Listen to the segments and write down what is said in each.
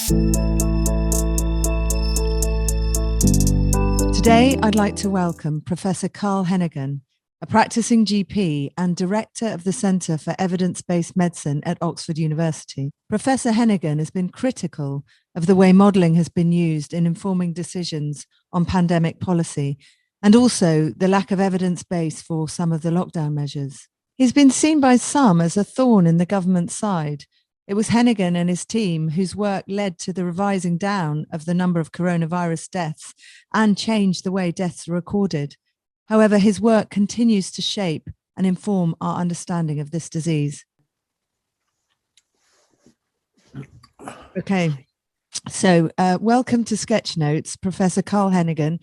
Today, I'd like to welcome Professor Carl Heneghan, a practicing GP and director of the Centre for Evidence-Based Medicine at Oxford University. Professor Heneghan has been critical of the way modelling has been used in informing decisions on pandemic policy, and also the lack of evidence base for some of the lockdown measures. He's been seen by some as a thorn in the government's side. It was Heneghan and his team whose work led to the revising down of the number of coronavirus deaths and changed the way deaths are recorded. However, his work continues to shape and inform our understanding of this disease. Okay, so welcome to Sketch Notes, Professor Carl Heneghan,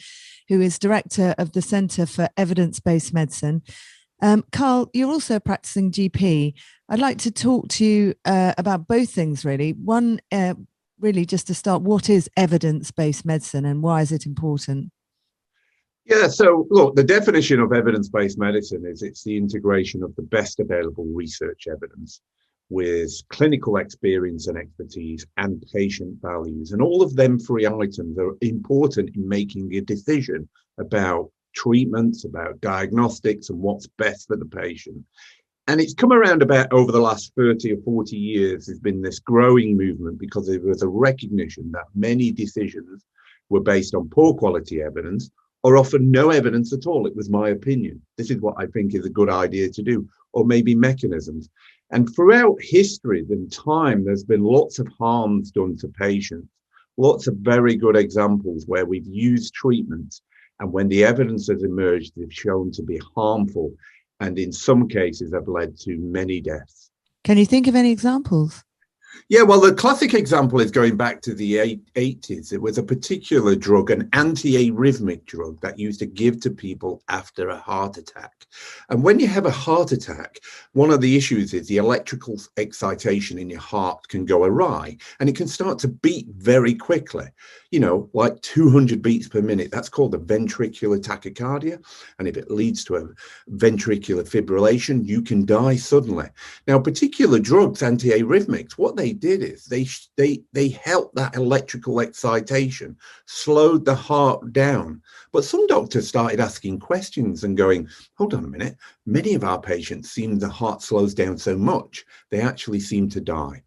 who is director of the Centre for Evidence-Based Medicine. Carl, you're also a practicing GP. I'd like to talk to you about both things, really. One, really just to start, what is evidence-based medicine and why is it important? Yeah, so look, the definition of evidence-based medicine is it's the integration of the best available research evidence with clinical experience and expertise and patient values. And all of them three items are important in making a decision about treatments, about diagnostics, and what's best for the patient. And it's come around about over the last 30 or 40 years. There's been this growing movement because there was a recognition that many decisions were based on poor quality evidence or often no evidence at all. It was my opinion. This is what I think is a good idea to do, or maybe mechanisms. And throughout history and time, there's been lots of harms done to patients, lots of very good examples where we've used treatments and when the evidence has emerged, they've shown to be harmful and in some cases have led to many deaths. Can you think of any examples? Yeah, well, the classic example is going back to the 80s. It was a particular drug, an anti-arrhythmic drug that used to give to people after a heart attack. And when you have a heart attack, one of the issues is the electrical excitation in your heart can go awry and it can start to beat very quickly, you know, like 200 beats per minute. That's called a ventricular tachycardia. And if it leads to a ventricular fibrillation, you can die suddenly. Now, particular drugs, anti-arrhythmics, what they did is they helped that electrical excitation, slowed the heart down. But some doctors started asking questions and going, hold on a minute, many of our patients seem the heart slows down so much, they actually seem to die.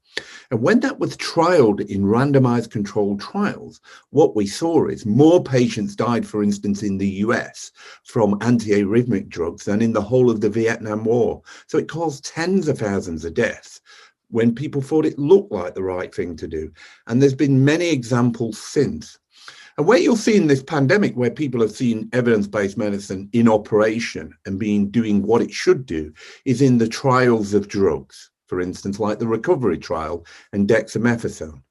And when that was trialed in randomized controlled trials, what we saw is more patients died, for instance, in the US from anti-arrhythmic drugs than in the whole of the Vietnam War. So it caused tens of thousands of deaths when people thought it looked like the right thing to do. And there's been many examples since. And where you'll see in this pandemic, where people have seen evidence-based medicine in operation and doing what it should do, is in the trials of drugs, for instance, like the recovery trial and dexamethasone.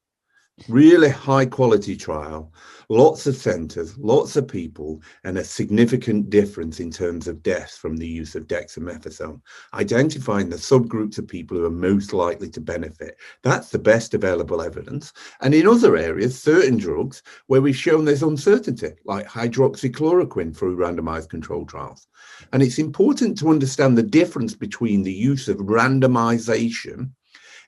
Really high quality trial, lots of centers, lots of people, and a significant difference in terms of deaths from the use of dexamethasone, identifying the subgroups of people who are most likely to benefit. That's the best available evidence. And in other areas, certain drugs where we've shown there's uncertainty, like hydroxychloroquine through randomized controlled trials. And it's important to understand the difference between the use of randomization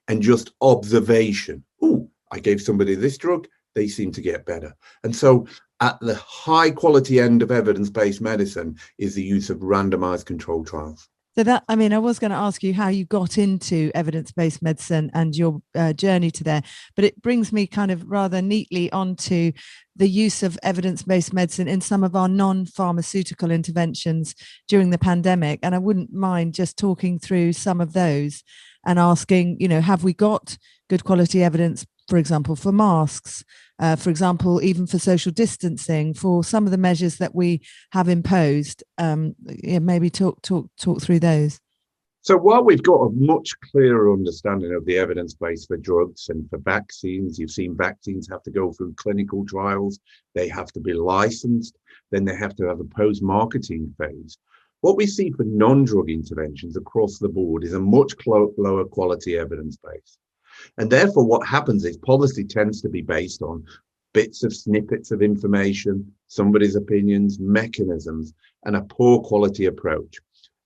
and just observation. Ooh, I gave somebody this drug, they seem to get better. And so at the high quality end of evidence-based medicine is the use of randomized controlled trials. So that, I mean, I was going to ask you how you got into evidence-based medicine and your journey to there, but it brings me kind of rather neatly onto the use of evidence-based medicine in some of our non-pharmaceutical interventions during the pandemic. And I wouldn't mind just talking through some of those and asking, you know, have we got good quality evidence, for example, for masks, for example, even for social distancing, for some of the measures that we have imposed? Maybe talk through those. So while we've got a much clearer understanding of the evidence base for drugs and for vaccines, you've seen vaccines have to go through clinical trials, they have to be licensed, then they have to have a post-marketing phase. What we see for non-drug interventions across the board is a much lower quality evidence base. And therefore, what happens is policy tends to be based on bits of snippets of information, somebody's opinions, mechanisms, and a poor quality approach.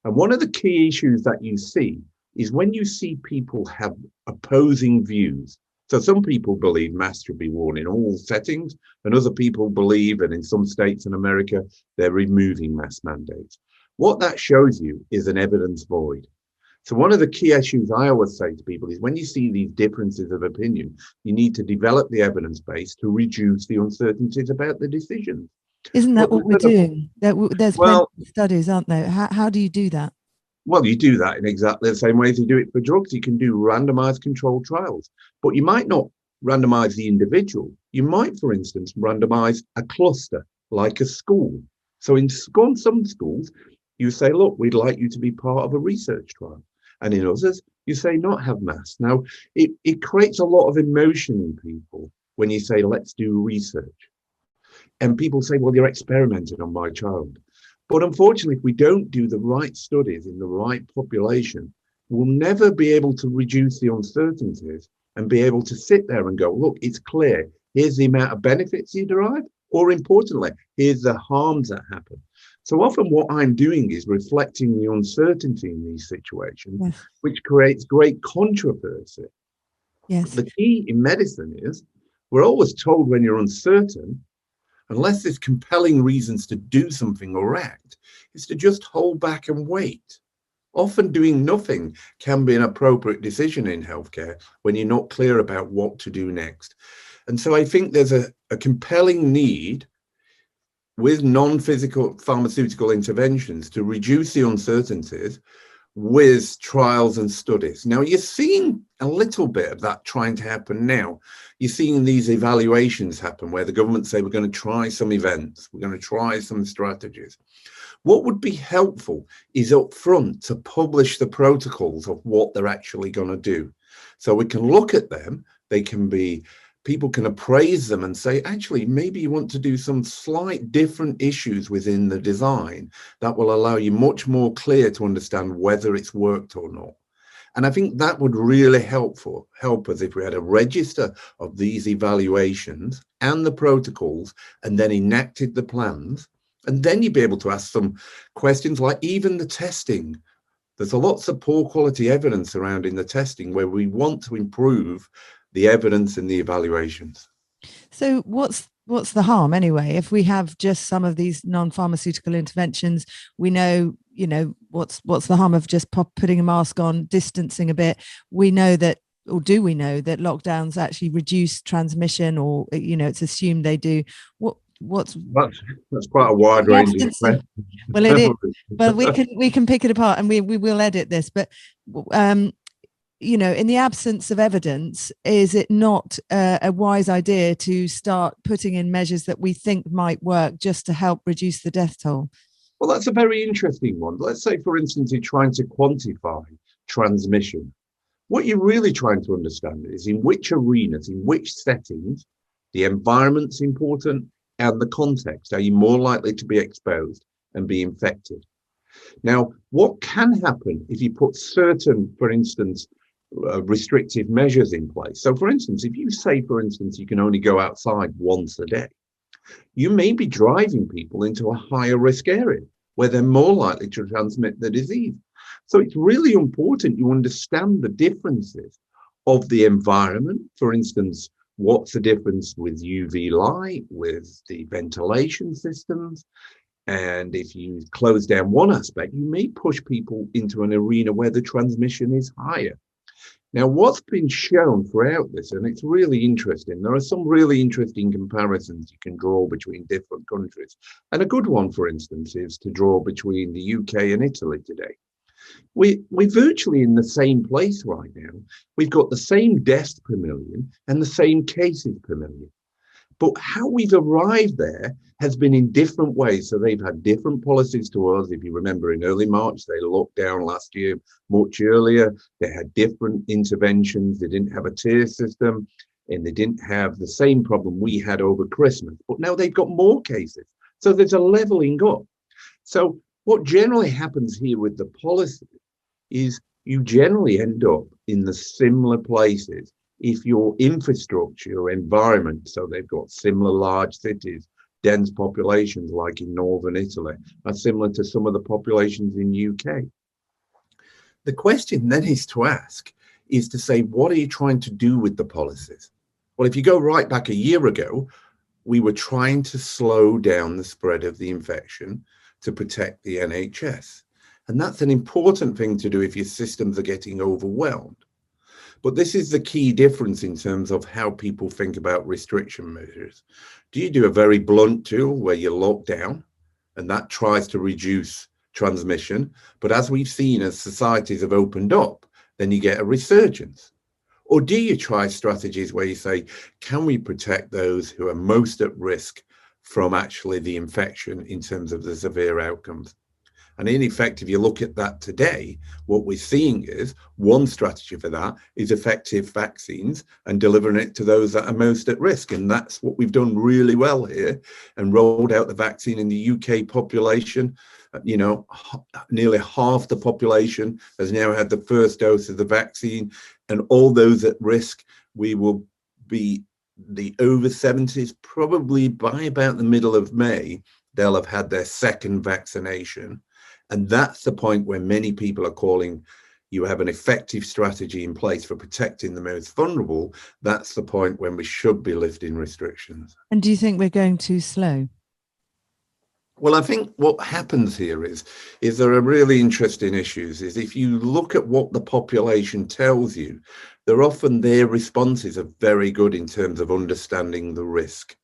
And one of the key issues that you see is when you see people have opposing views, So some people believe masks should be worn in all settings, and other people believe, and in some states in America, they're removing mask mandates. What that shows you is an evidence void. So one of the key issues I always say to people is when you see these differences of opinion, you need to develop the evidence base to reduce the uncertainties about the decisions. Isn't that But what we're doing? There's plenty well, of studies, aren't there? How do you do that? well, you do that in exactly the same way as you do it for drugs. You can do randomized controlled trials, but you might not randomize the individual. You might, for instance, randomize a cluster like a school. So in some schools, you say, look, we'd like you to be part of a research trial. And in others, you say not have masks. Now, it creates a lot of emotion in people when you say, let's do research. And people say, well, you're experimenting on my child. But unfortunately, if we don't do the right studies in the right population, we'll never be able to reduce the uncertainties and be able to sit there and go, look, it's clear. Here's the amount of benefits you derive. Or importantly, here's the harms that happen. So often what I'm doing is reflecting the uncertainty in these situations, Yes. which creates great controversy. Yes. The key in medicine is we're always told when you're uncertain, unless there's compelling reasons to do something or act, is to just hold back and wait. Often doing nothing can be an appropriate decision in healthcare when you're not clear about what to do next. And so I think there's a compelling need with non-physical pharmaceutical interventions to reduce the uncertainties with trials and studies. Now, you're seeing a little bit of that trying to happen now. You're seeing these evaluations happen where the government say, we're going to try some events, we're going to try some strategies. What would be helpful is up front to publish the protocols of what they're actually going to do. So we can look at them, people can appraise them and say, actually, maybe you want to do some slight different issues within the design that will allow you much more clear to understand whether it's worked or not. And I think that would really help us if we had a register of these evaluations and the protocols and then enacted the plans. And then you'd be able to ask some questions like even the testing. There's a lots of poor quality evidence surrounding the testing where we want to improve the evidence and the evaluations. So what's the harm anyway? If we have just some of these non-pharmaceutical interventions, we know, what's the harm of just putting a mask on, distancing a bit? We know that, or do we know that lockdowns actually reduce transmission, or it's assumed they do. That's quite a wide range of questions. Well, it is. Well, we can pick it apart, and we will edit this, but in the absence of evidence, is it not a wise idea to start putting in measures that we think might work just to help reduce the death toll? Well, that's a very interesting one. Let's say, for instance, you're trying to quantify transmission. What you're really trying to understand is in which arenas, in which settings, the environment's important and the context. Are you more likely to be exposed and be infected? Now, what can happen if you put certain, for instance, restrictive measures in place? So, for instance, if you say, for instance, you can only go outside once a day, you may be driving people into a higher risk area where they're more likely to transmit the disease. So it's really important you understand the differences of the environment. For instance, what's the difference with UV light, with the ventilation systems? And if you close down one aspect, you may push people into an arena where the transmission is higher. Now, what's been shown throughout this, and it's really interesting, there are some really interesting comparisons you can draw between different countries. And a good one, for instance, is to draw between the UK and Italy today. We're virtually in the same place right now. We've got the same deaths per million and the same cases per million. But how we've arrived there has been in different ways. So they've had different policies to us. If you remember, in early March, they locked down last year much earlier. They had different interventions. They didn't have a tier system, and they didn't have the same problem we had over Christmas. But now they've got more cases. So there's a leveling up. So what generally happens here with the policy is you generally end up in the similar places if your infrastructure, your environment, so they've got similar large cities, dense populations like in northern Italy, are similar to some of the populations in UK. The question then is to ask is to say, what are you trying to do with the policies? Well, if you go right back a year ago, we were trying to slow down the spread of the infection to protect the NHS. And that's an important thing to do if your systems are getting overwhelmed. But this is the key difference in terms of how people think about restriction measures. Do you do a very blunt tool where you lock down and that tries to reduce transmission? But as we've seen, as societies have opened up, then you get a resurgence. Or do you try strategies where you say, can we protect those who are most at risk from actually the infection in terms of the severe outcomes? And in effect, if you look at that today, what we're seeing is one strategy for that is effective vaccines and delivering it to those that are most at risk. And that's what we've done really well here and rolled out the vaccine in the UK population. You know, nearly half the population has now had the first dose of the vaccine, and all those at risk, we will be the over 70s, probably by about the middle of May, they'll have had their second vaccination. And that's the point where many people are calling, you have an effective strategy in place for protecting the most vulnerable. That's the point when we should be lifting restrictions. And do you think we're going too slow? Well, I think what happens here is there are really interesting issues. Is if you look at what the population tells you, they're often their responses are very good in terms of understanding the risk.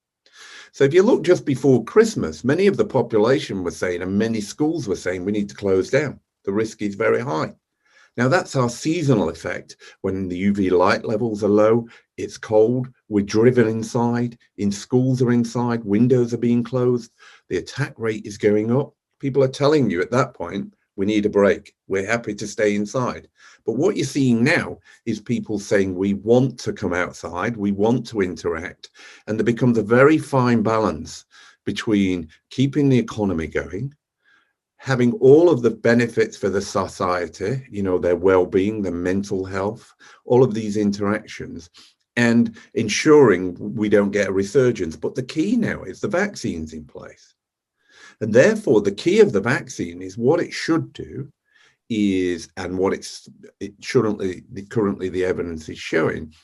So if you look just before Christmas, many of the population were saying, and many schools were saying, we need to close down. The risk is very high. Now that's our seasonal effect. When the UV light levels are low, it's cold, we're driven inside, in schools are inside, windows are being closed, the attack rate is going up. People are telling you at that point, we need a break. We're happy to stay inside. But what you're seeing now is people saying we want to come outside, we want to interact. And there becomes a very fine balance between keeping the economy going, having all of the benefits for the society, you know, their well-being, their mental health, all of these interactions, and ensuring we don't get a resurgence. But the key now is the vaccine's in place. And therefore, the key of the vaccine is what it should do is, and what currently the evidence is showing,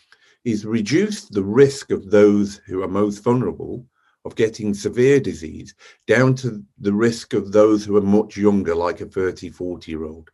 is reduce the risk of those who are most vulnerable of getting severe disease down to the risk of those who are much younger, like a 30, 40-year-old.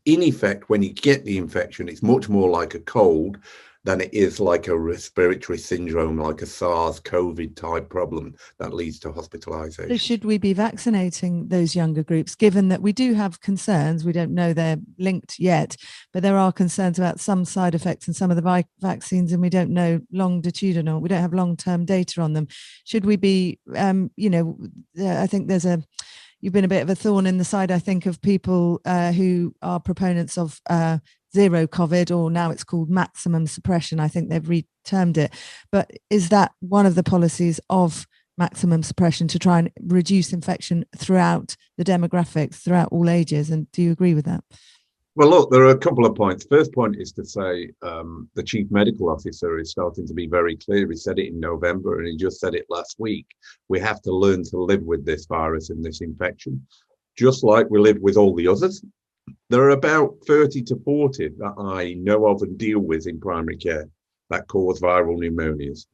In effect, when you get the infection, it's much more like a cold than it is like a respiratory syndrome, like a SARS COVID type problem that leads to hospitalization. So should we be vaccinating those younger groups, given that we do have concerns? We don't know they're linked yet, but there are concerns about some side effects in some of the vaccines, and we don't know longitudinal, we don't have long-term data on them. Should we be, I think you've been a bit of a thorn in the side, I think, of people who are proponents of zero COVID, or now it's called maximum suppression. I think they've retermed it. But is that one of the policies of maximum suppression, to try and reduce infection throughout the demographics, throughout all ages? And do you agree with that? Well, look, there are a couple of points. First point is to say the chief medical officer is starting to be very clear. He said it in November and he just said it last week. We have to learn to live with this virus and this infection, just like we live with all the others. There are about 30 to 40 that I know of and deal with in primary care that cause viral pneumonias.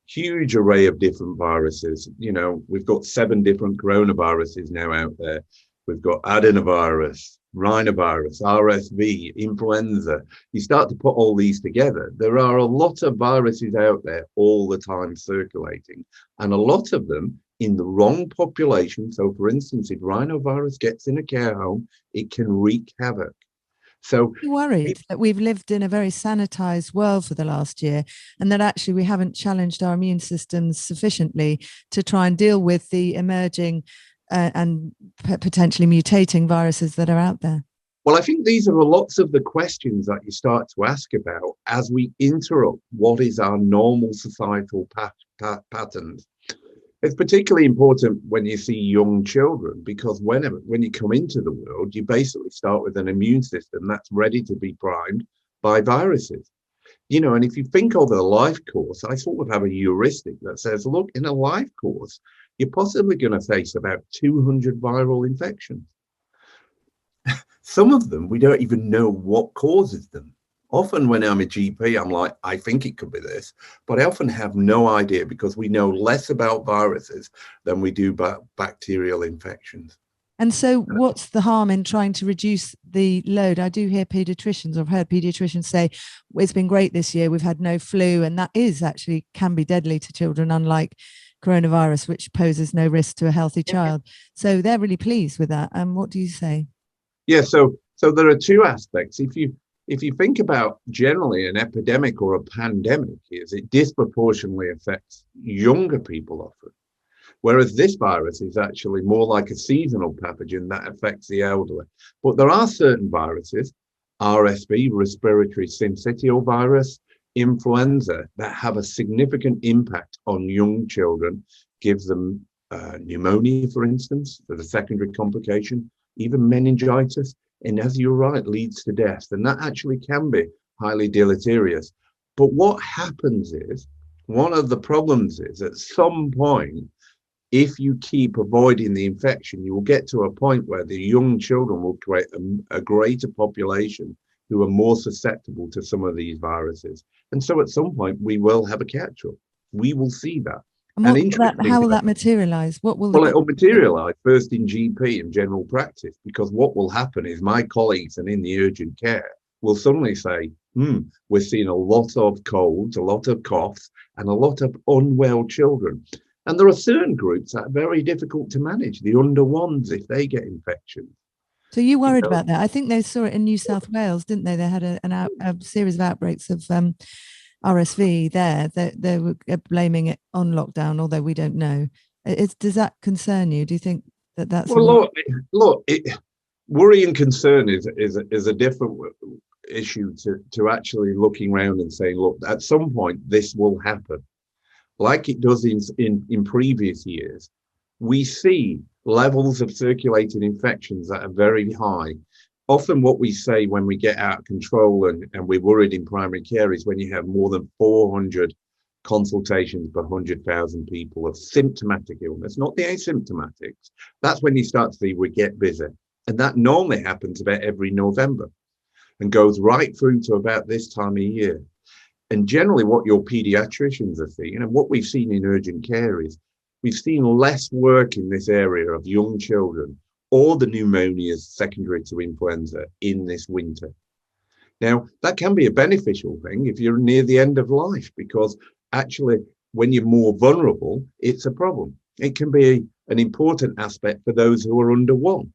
Huge array of different viruses. You know, we've got 7 different coronaviruses now out there. We've got adenovirus, rhinovirus, RSV, influenza. You start to put all these together. There are a lot of viruses out there all the time circulating, and a lot of them in the wrong population. So for instance, if rhinovirus gets in a care home, it can wreak havoc. So I'm worried that we've lived in a very sanitized world for the last year, and that actually we haven't challenged our immune systems sufficiently to try and deal with the emerging and potentially mutating viruses that are out there. Well, I think these are lots of the questions that you start to ask about as we interrupt what is our normal societal patterns. It's particularly important when you see young children, because when you come into the world, you basically start with an immune system that's ready to be primed by viruses. You know, and if you think of a life course, I sort of have a heuristic that says, look, in a life course, you're possibly going to face about 200 viral infections. Some of them, we don't even know what causes them. Often when I'm a GP, I'm like, I think it could be this, but I often have no idea because we know less about viruses than we do about bacterial infections. And so what's the harm in trying to reduce the load? I do hear pediatricians, or I've heard pediatricians say, it's been great this year, we've had no flu, and that is actually can be deadly to children, unlike coronavirus, which poses no risk to a healthy child. So they're really pleased with that. And what do you say? Yeah, so there are two aspects. If you think about generally an epidemic or a pandemic, is it disproportionately affects younger people often. Whereas this virus is actually more like a seasonal pathogen that affects the elderly. But there are certain viruses, RSV, respiratory syncytial virus, influenza, that have a significant impact on young children, gives them pneumonia, for instance, as a secondary complication, even meningitis. And as you're right, leads to death. And that actually can be highly deleterious. But what happens is, one of the problems is at some point, if you keep avoiding the infection, you will get to a point where the young children will create a greater population who are more susceptible to some of these viruses. And so at some point, we will have a catch-up. We will see that. And how will that materialize? What will Well, it will materialize first in GP and general practice, because what will happen is my colleagues and in the urgent care will suddenly say, we're seeing a lot of colds, a lot of coughs, and a lot of unwell children. And there are certain groups that are very difficult to manage, the under ones, if they get infections. So you worried about that? I think they saw it in New South Wales, didn't they? They had a series of outbreaks of RSV there. They were blaming it on lockdown, although we don't know. Does that concern you? Do you think that that's... Well, look, worry and concern is a different issue to actually looking around and saying, look, at some point this will happen. Like it does in previous years, we see levels of circulating infections that are very high. Often what we say when we get out of control and we're worried in primary care is when you have more than 400 consultations per 100,000 people of symptomatic illness, not the asymptomatics. That's when you start to see we get busy. And that normally happens about every November and goes right through to about this time of year. And generally what your pediatricians are seeing, and what we've seen in urgent care, is we've seen less work in this area of young children or the pneumonias secondary to influenza in this winter. Now, that can be a beneficial thing if you're near the end of life, because actually when you're more vulnerable, it's a problem. It can be an important aspect for those who are under one,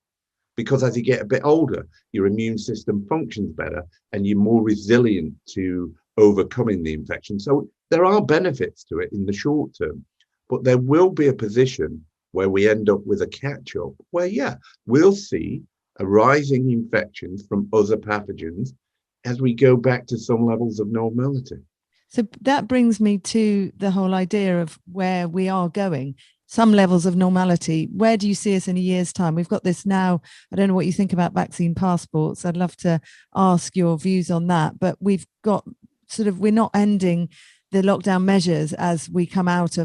because as you get a bit older, your immune system functions better and you're more resilient to overcoming the infection. So there are benefits to it in the short term, but there will be a position where we end up with a catch-up where, we'll see a rising infections from other pathogens as we go back to some levels of normality. So that brings me to the whole idea of where we are going. Some levels of normality. Where do you see us in a year's time? We've got this now. I don't know what you think about vaccine passports. I'd love to ask your views on that. But we've got we're not ending the lockdown measures as we come to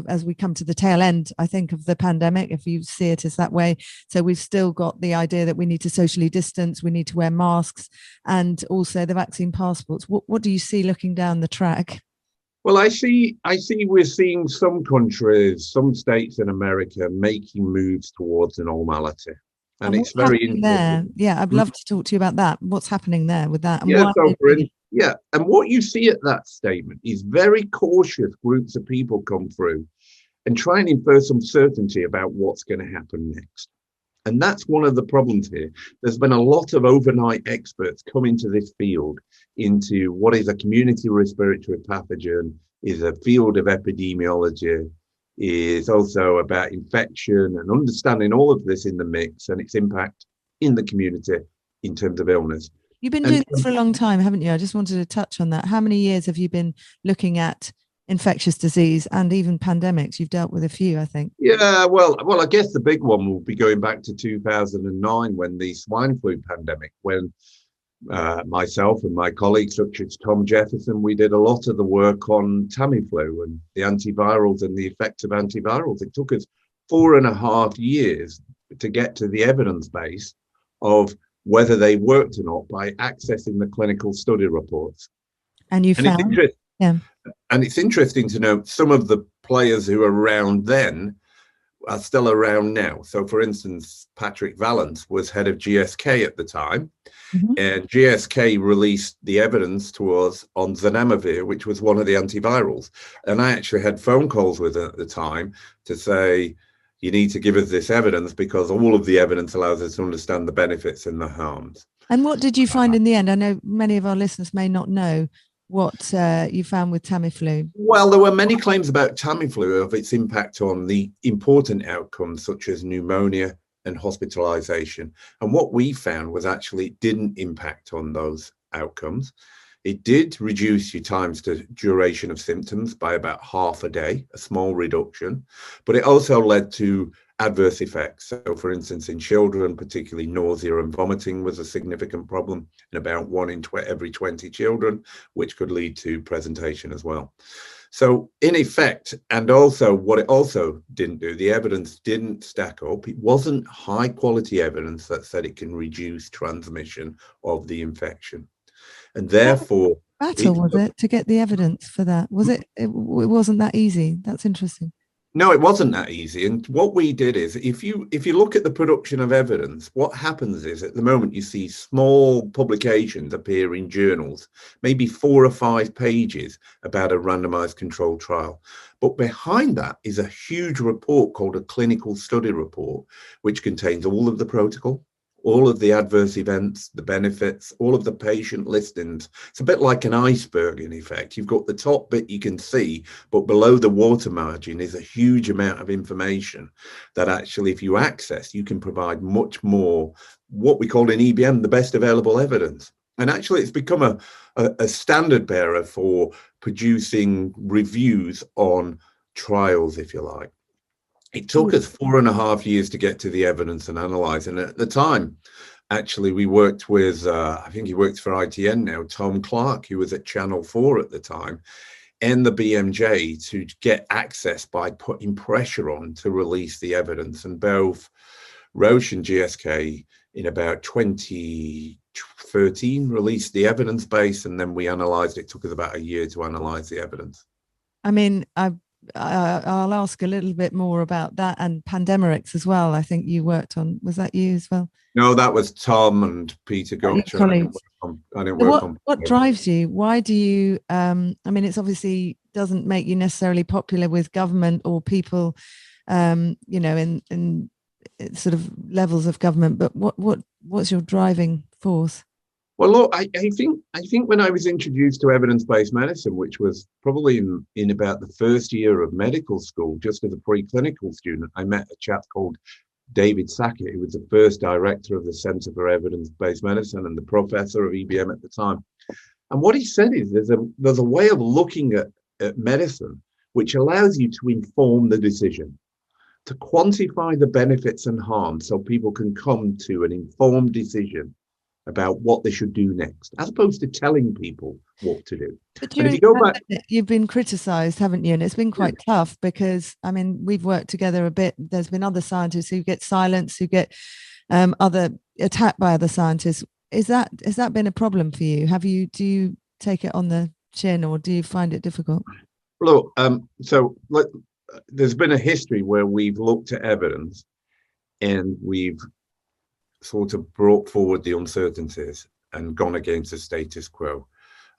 the tail end, I think, of the pandemic, if you see it as that way. So we've still got the idea that we need to socially distance, we need to wear masks, and also the vaccine passports. What do you see looking down the track? Well, I see we're seeing some countries, some states in America making moves towards a normality. And it's very interesting. There. Yeah, I'd love to talk to you about that. What's happening there with that? And and what you see at that statement is very cautious groups of people come through and try and infer some certainty about what's going to happen next. And that's one of the problems here. There's been a lot of overnight experts come into this field, into what is a community respiratory pathogen, is a field of epidemiology, is also about infection and understanding all of this in the mix and its impact in the community in terms of illness. You've been doing this for a long time, haven't you? I just wanted to touch on that. How many years have you been looking at infectious disease and even pandemics? You've dealt with a few, I think. Yeah, well, I guess the big one will be going back to 2009 when the swine flu pandemic, when myself and my colleagues, such as Tom Jefferson, we did a lot of the work on Tamiflu and the antivirals and the effects of antivirals. It took us 4.5 years to get to the evidence base of whether they worked or not by accessing the clinical study reports. And you And it's found, yeah. and it's interesting to note some of the players who were around then are still around now. So, for instance, Patrick Vallance was head of GSK at the time, Mhm. and GSK released the evidence to us on zanamivir, which was one of the antivirals. And I actually had phone calls with her at the time to say, you need to give us this evidence because all of the evidence allows us to understand the benefits and the harms. And what did you find in the end? I know many of our listeners may not know what you found with Tamiflu. Well, there were many claims about Tamiflu of its impact on the important outcomes such as pneumonia and hospitalization. And what we found was actually it didn't impact on those outcomes. It did reduce your times to duration of symptoms by about half a day, a small reduction, but it also led to adverse effects. So, for instance, in children, particularly nausea and vomiting was a significant problem in about one in every 20 children, which could lead to presentation as well. So in effect, and also what it also didn't do, the evidence didn't stack up. It wasn't high quality evidence that said it can reduce transmission of the infection. And therefore, Battle was it to get the evidence for that? Was it? It wasn't that easy. That's interesting. no, it wasn't that easy. And what we did is, if you look at the production of evidence, what happens is at the moment you see small publications appear in journals, maybe 4 or 5 pages about a randomized controlled trial. But behind that is a huge report called a clinical study report, which contains all of the protocol, all of the adverse events, the benefits, all of the patient listings. It's a bit like an iceberg in effect. You've got the top bit you can see, but below the water margin is a huge amount of information that actually, if you access, you can provide much more, what we call in EBM, the best available evidence. And actually, it's become a standard bearer for producing reviews on trials, if you like. It took us 4.5 years to get to the evidence and analyze. And at the time, actually, we worked with, I think he works for ITN now, Tom Clark, who was at Channel 4 at the time, and the BMJ to get access by putting pressure on to release the evidence. And both Roche and GSK in about 2013 released the evidence base, and then we analyzed it. It took us about a year to analyze the evidence. I mean, I'll ask a little bit more about that and pandemics as well. I think you worked on, was that you as well? No, that was Tom and Peter Gotcha. I didn't work on. What drives you? Why do you, I mean, it's obviously doesn't make you necessarily popular with government or people, you know, in sort of levels of government, but what's your driving force? Well, look, I think when I was introduced to evidence-based medicine, which was probably in about the first year of medical school, just as a preclinical student, I met a chap called David Sackett, who was the first director of the Center for Evidence-Based Medicine and the professor of EBM at the time. And what he said is there's a way of looking at medicine which allows you to inform the decision, to quantify the benefits and harms so people can come to an informed decision about what they should do next, as opposed to telling people what to do. But during you've been criticized, haven't you? And it's been quite tough because, I mean, we've worked together a bit. There's been other scientists who get silenced, who get attacked by other scientists. Has that been a problem for you? Do you take it on the chin, or do you find it difficult? Look, there's been a history where we've looked at evidence and we've sort of brought forward the uncertainties and gone against the status quo.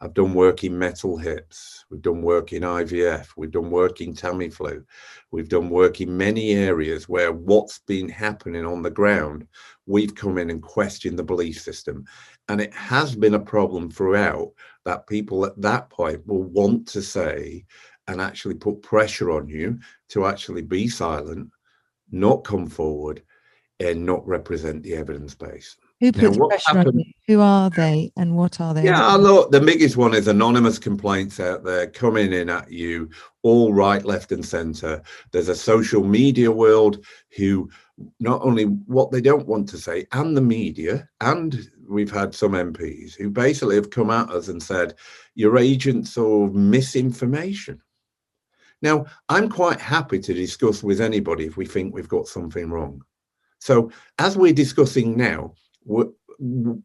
I've done work in metal hips, we've done work in IVF, we've done work in Tamiflu, we've done work in many areas where what's been happening on the ground, we've come in and questioned the belief system. And it has been a problem throughout that people at that point will want to say and actually put pressure on you to actually be silent, not come forward, and not represent the evidence base. Who puts pressure on you? Who are they and what are they? Yeah, look, the biggest one is anonymous complaints out there coming in at you, all right, left and center. There's a social media world who not only what they don't want to say, and the media, and we've had some MPs who basically have come at us and said, you're agents of misinformation. Now, I'm quite happy to discuss with anybody if we think we've got something wrong. So as we're discussing now,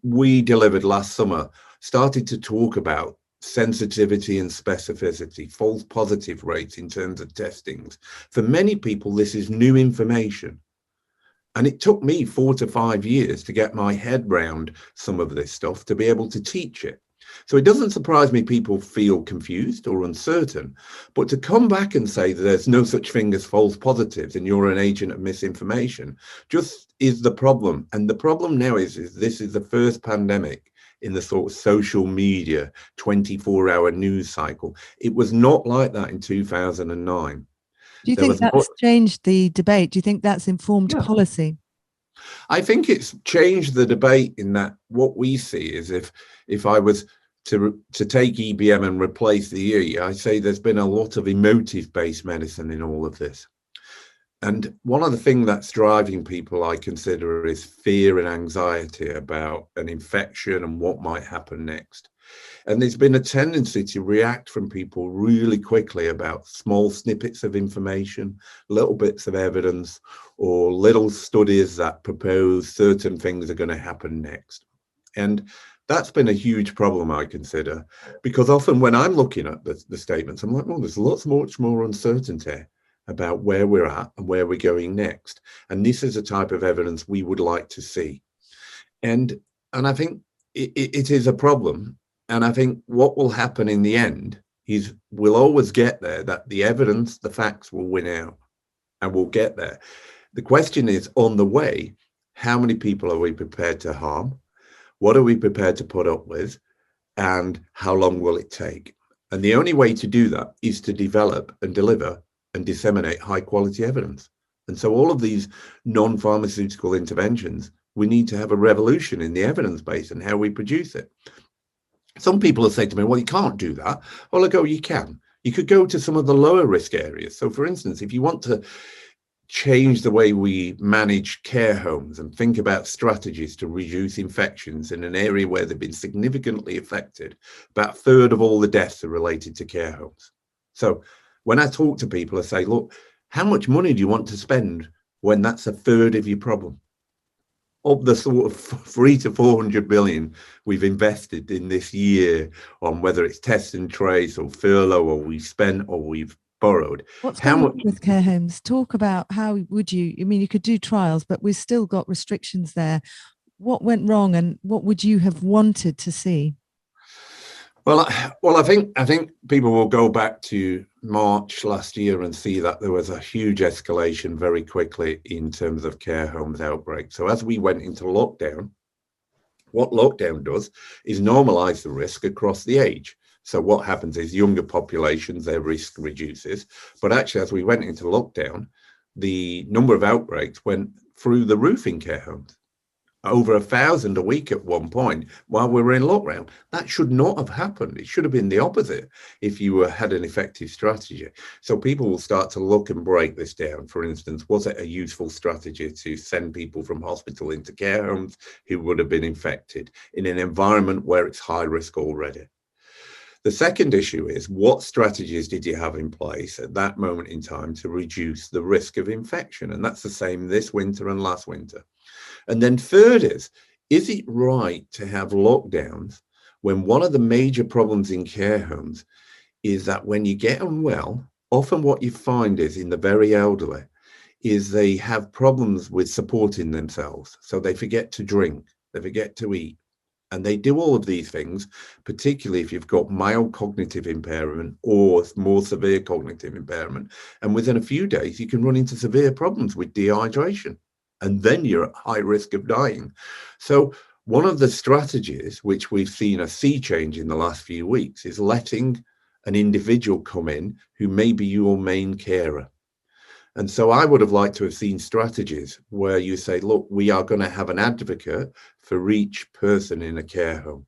we delivered last summer, started to talk about sensitivity and specificity, false positive rates in terms of testings. For many people, this is new information. And it took me 4 to 5 years to get my head round some of this stuff to be able to teach it. So it doesn't surprise me people feel confused or uncertain, but to come back and say that there's no such thing as false positives and you're an agent of misinformation just is the problem. And the problem now is this is the first pandemic in the sort of social media 24-hour news cycle. It was not like that in 2009. Do you think that's changed the debate? Do you think that's informed policy? I think it's changed the debate in that what we see is if I was to take EBM and replace the E, I say there's been a lot of emotive-based medicine in all of this. And one of the things that's driving people, I consider, is fear and anxiety about an infection and what might happen next. And there's been a tendency to react from people really quickly about small snippets of information, little bits of evidence, or little studies that propose certain things are going to happen next. And that's been a huge problem, I consider, because often when I'm looking at the statements, I'm like, well, there's much more uncertainty about where we're at and where we're going next. And this is a type of evidence we would like to see. And I think it is a problem. And I think what will happen in the end is we'll always get there, that the evidence, the facts will win out, and we'll get there. The question is, on the way, how many people are we prepared to harm? What are we prepared to put up with? And how long will it take? And the only way to do that is to develop and deliver and disseminate high quality evidence. And so all of these non-pharmaceutical interventions, we need to have a revolution in the evidence base and how we produce it. Some people have said to me, well, you can't do that. Well, I go, you can. You could go to some of the lower risk areas. So for instance, if you want to change the way we manage care homes and think about strategies to reduce infections in an area where they've been significantly affected, about a third of all the deaths are related to care homes. So when I talk to people, I say, look, how much money do you want to spend when that's a third of your problem? Of the sort of 300 to 400 billion we've invested in this year on whether it's test and trace or furlough or we've spent or we've borrowed. What's going on with care homes? Talk about how would you, I mean, you could do trials, but we've still got restrictions there. What went wrong and what would you have wanted to see? Well, I think people will go back to March last year and see that there was a huge escalation very quickly in terms of care homes outbreak. So as we went into lockdown, what lockdown does is normalize the risk across the age. So what happens is younger populations, their risk reduces. But actually, as we went into lockdown, the number of outbreaks went through the roof in care homes. Over 1,000 a week at one point while we were in lockdown. That should not have happened. It should have been the opposite if you had an effective strategy. So people will start to look and break this down. For instance, was it a useful strategy to send people from hospital into care homes who would have been infected in an environment where it's high risk already? The second issue is, what strategies did you have in place at that moment in time to reduce the risk of infection? And that's the same this winter and last winter. And then third is it right to have lockdowns when one of the major problems in care homes is that when you get unwell, often what you find is in the very elderly is they have problems with supporting themselves. So they forget to drink, they forget to eat, and they do all of these things, particularly if you've got mild cognitive impairment or more severe cognitive impairment. And within a few days, you can run into severe problems with dehydration. And then you're at high risk of dying. So one of the strategies which we've seen a sea change in the last few weeks is letting an individual come in who may be your main carer. And so I would have liked to have seen strategies where you say, look, we are going to have an advocate for each person in a care home.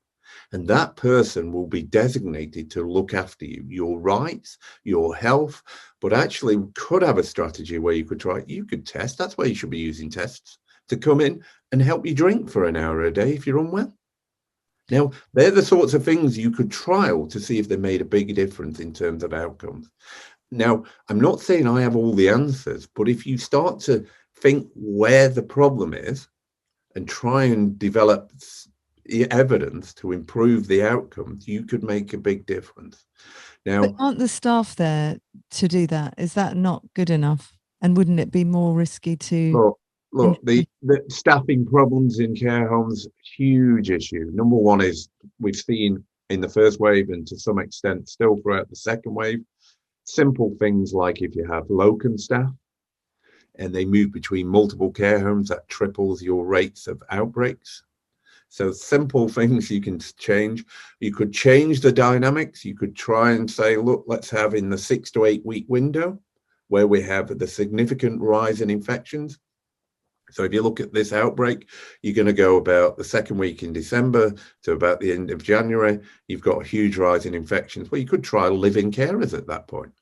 And that person will be designated to look after you, your rights, your health, but actually could have a strategy where you could test. That's why you should be using tests to come in and help you drink for an hour a day if you're unwell. Now, they're the sorts of things you could trial to see if they made a big difference in terms of outcomes. Now, I'm not saying I have all the answers, but if you start to think where the problem is and try and develop evidence to improve the outcomes, you could make a big difference. But Now, aren't the staff there to do that? Is that not good enough? And wouldn't it be more risky to look, look, introduce? the staffing problems in care homes, huge issue. Number one is we've seen in the first wave and to some extent still throughout the second wave, simple things like if you have locum staff and they move between multiple care homes, that triples your rates of outbreaks. So simple things you can change. You could change the dynamics. You could try and say, look, let's have in the 6 to 8 week window where we have the significant rise in infections. So if you look at this outbreak, you're going to go about the second week in December to about the end of January. You've got a huge rise in infections. Well, you could try living carers at that point.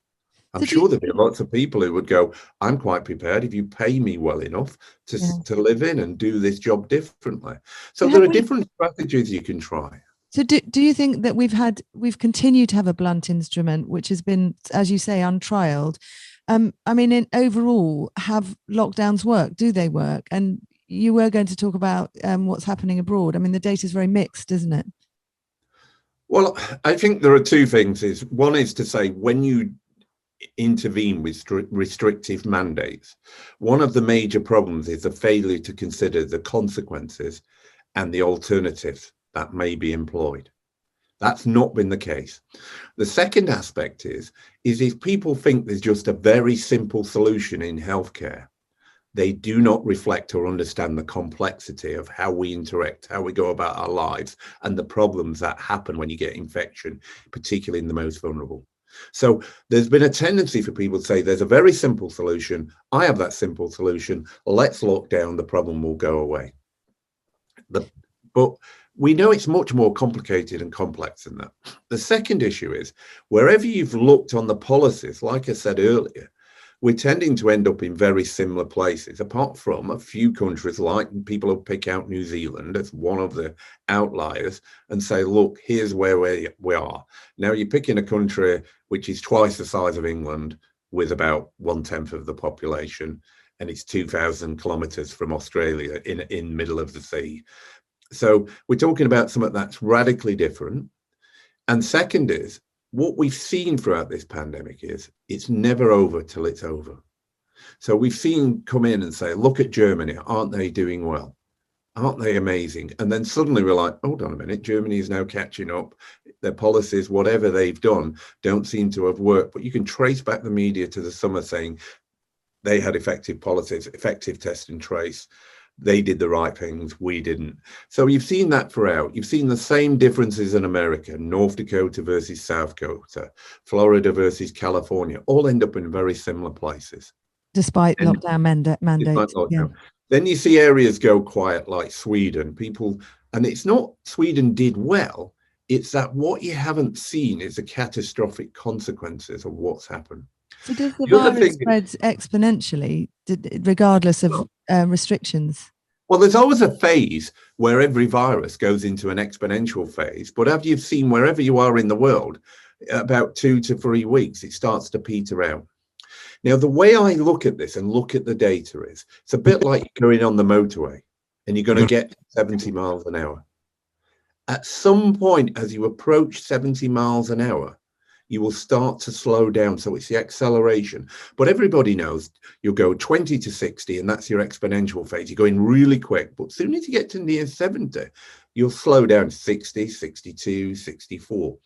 I'm So sure there'd be lots of people who would go, I'm quite prepared if you pay me well enough to live in and do this job differently. So there are different strategies you can try. So do you think that we've continued to have a blunt instrument, which has been, as you say, untrialed? I mean, in overall, have lockdowns worked? Do they work? And you were going to talk about what's happening abroad. I mean, the data is very mixed, isn't it? Well, I think there are two things. One is to say when you intervene with restrictive mandates, one of the major problems is the failure to consider the consequences and the alternatives that may be employed. That's not been the case. The second aspect is if people think there's just a very simple solution in healthcare, they do not reflect or understand the complexity of how we interact, how we go about our lives, and the problems that happen when you get infection, particularly in the most vulnerable. So there's been a tendency for people to say there's a very simple solution. I have that simple solution. Let's lock down. The problem will go away. But we know it's much more complicated and complex than that. The second issue is wherever you've looked on the policies, like I said earlier, we're tending to end up in very similar places, apart from a few countries like people who pick out New Zealand as one of the outliers and say, look, here's where we are. Now you're picking a country which is twice the size of England with about 1/10 of the population, and it's 2,000 kilometers from Australia in middle of the sea. So we're talking about something that's radically different. And second is, what we've seen throughout this pandemic is it's never over till it's over. So we've seen come in and say, look at Germany, aren't they doing well? Aren't they amazing? And then suddenly we're like, hold on a minute, Germany is now catching up. Their policies, whatever they've done, don't seem to have worked. But you can trace back the media to the summer saying they had effective policies, effective test and trace. They did the right things, we didn't. So you've seen that throughout. You've seen the same differences in America, North Dakota versus South Dakota, Florida versus California, all end up in very similar places. Despite lockdown mandates. Yeah. Then you see areas go quiet like Sweden. And it's not Sweden did well, it's that what you haven't seen is the catastrophic consequences of what's happened. So does the virus spread exponentially, regardless of restrictions? Well, there's always a phase where every virus goes into an exponential phase. But as you've seen, wherever you are in the world, about 2 to 3 weeks, it starts to peter out. Now, the way I look at this and look at the data is, it's a bit like going on the motorway and you're going to get 70 miles an hour. At some point, as you approach 70 miles an hour, you will start to slow down. So it's the acceleration. But everybody knows you'll go 20 to 60, and that's your exponential phase. You're going really quick. But as soon as you get to near 70, you'll slow down to 60, 62, 64.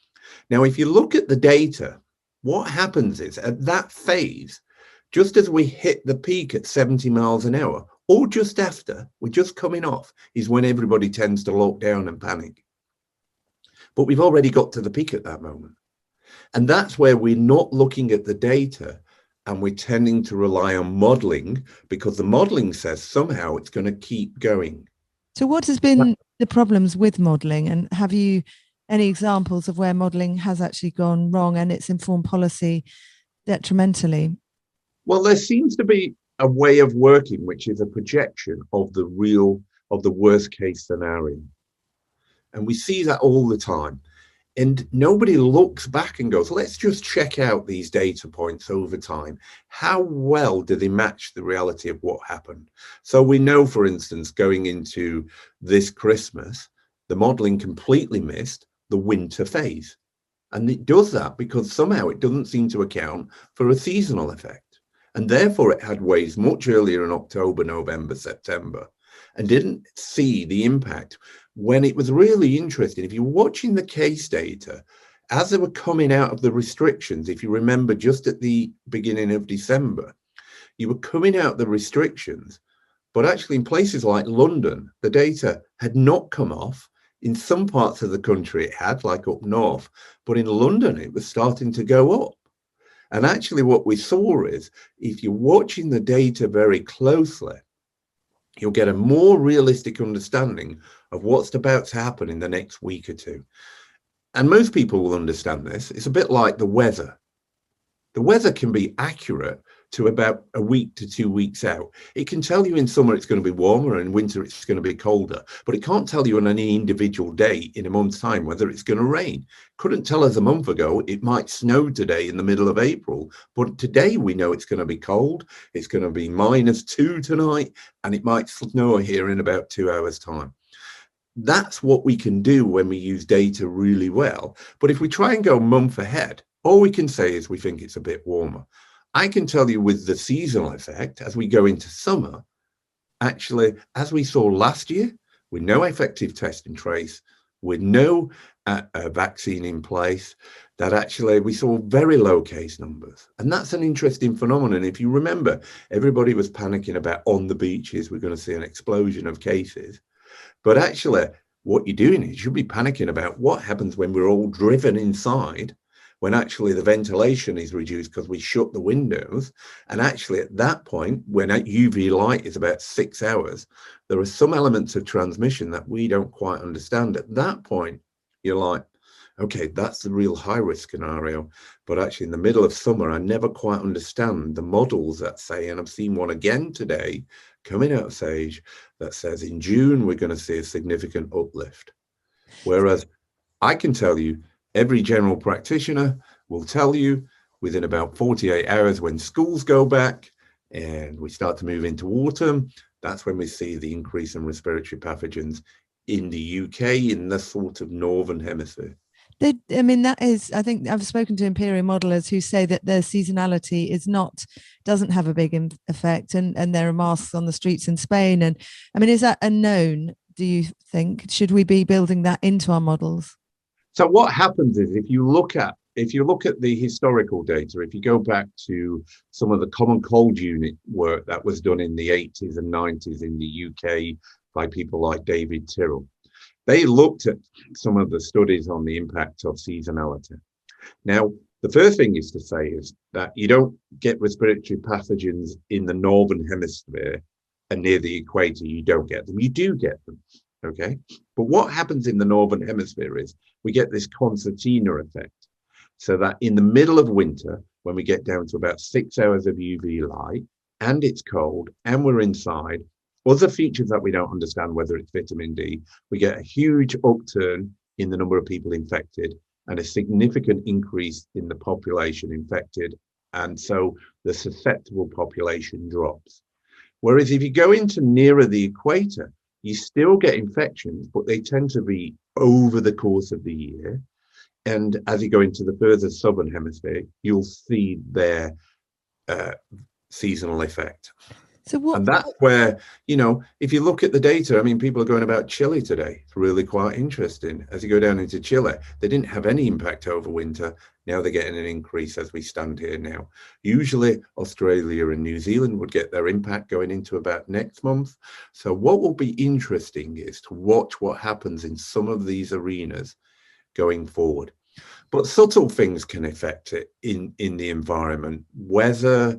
Now, if you look at the data, what happens is at that phase, just as we hit the peak at 70 miles an hour, or just after, we're just coming off, is when everybody tends to lock down and panic. But we've already got to the peak at that moment. And that's where we're not looking at the data and we're tending to rely on modeling because the modeling says somehow it's going to keep going. So what has been the problems with modeling, and have you any examples of where modeling has actually gone wrong and it's informed policy detrimentally? Well, there seems to be a way of working, which is a projection of the worst case scenario. And we see that all the time. And nobody looks back and goes, let's just check out these data points over time. How well do they match the reality of what happened? So we know, for instance, going into this Christmas, the modelling completely missed the winter phase. And it does that because somehow it doesn't seem to account for a seasonal effect. And therefore it had waves much earlier in October, November, September, and didn't see the impact when it was really interesting. If you're watching the case data, as they were coming out of the restrictions, if you remember just at the beginning of December, you were coming out of the restrictions, but actually in places like London, the data had not come off. In some parts of the country it had, like up north, but in London it was starting to go up. And actually what we saw is, if you're watching the data very closely, you'll get a more realistic understanding of what's about to happen in the next week or two. And most people will understand this. It's a bit like the weather. The weather can be accurate to about a week to 2 weeks out. It can tell you in summer it's going to be warmer and in winter it's going to be colder, but it can't tell you on any individual day in a month's time whether it's going to rain. Couldn't tell us a month ago it might snow today in the middle of April, but today we know it's going to be cold, it's going to be -2 tonight, and it might snow here in about 2 hours' time. That's what we can do when we use data really well. But if we try and go a month ahead, all we can say is we think it's a bit warmer. I can tell you with the seasonal effect, as we go into summer, actually, as we saw last year, with no effective test and trace, with no vaccine in place, that actually we saw very low case numbers. And that's an interesting phenomenon. If you remember, everybody was panicking about on the beaches, we're going to see an explosion of cases. But actually, what you're doing is you should be panicking about what happens when we're all driven inside, when actually the ventilation is reduced because we shut the windows. And actually at that point, when UV light is about 6 hours, there are some elements of transmission that we don't quite understand. At that point, you're like, okay, that's the real high risk scenario. But actually in the middle of summer, I never quite understand the models that say, and I've seen one again today coming out of SAGE that says in June, we're going to see a significant uplift. Whereas I can tell you, every general practitioner will tell you within about 48 hours when schools go back and we start to move into autumn, that's when we see the increase in respiratory pathogens in the UK, in the sort of northern hemisphere. That is, I think I've spoken to Imperial modelers who say that their seasonality doesn't have a big effect, and there are masks on the streets in Spain. And I mean, is that a known, do you think? Should we be building that into our models? So what happens is if you look at the historical data, if you go back to some of the common cold unit work that was done in the 80s and 90s in the UK by people like David Tyrrell, they looked at some of the studies on the impact of seasonality. Now, the first thing is to say is that you don't get respiratory pathogens in the northern hemisphere and near the equator, you don't get them. You do get them, okay? But what happens in the northern hemisphere is we get this concertina effect. So that in the middle of winter, when we get down to about 6 hours of UV light and it's cold and we're inside, other features that we don't understand, whether it's vitamin D, we get a huge upturn in the number of people infected and a significant increase in the population infected. And so the susceptible population drops. Whereas if you go into nearer the equator, you still get infections, but they tend to be over the course of the year. And as you go into the further southern hemisphere, you'll see their seasonal effect. And that's where, if you look at the data, I mean, people are going about Chile today. It's really quite interesting. As you go down into Chile, they didn't have any impact over winter. Now they're getting an increase as we stand here now. Usually Australia and New Zealand would get their impact going into about next month. So what will be interesting is to watch what happens in some of these arenas going forward. But subtle things can affect it in the environment. Weather,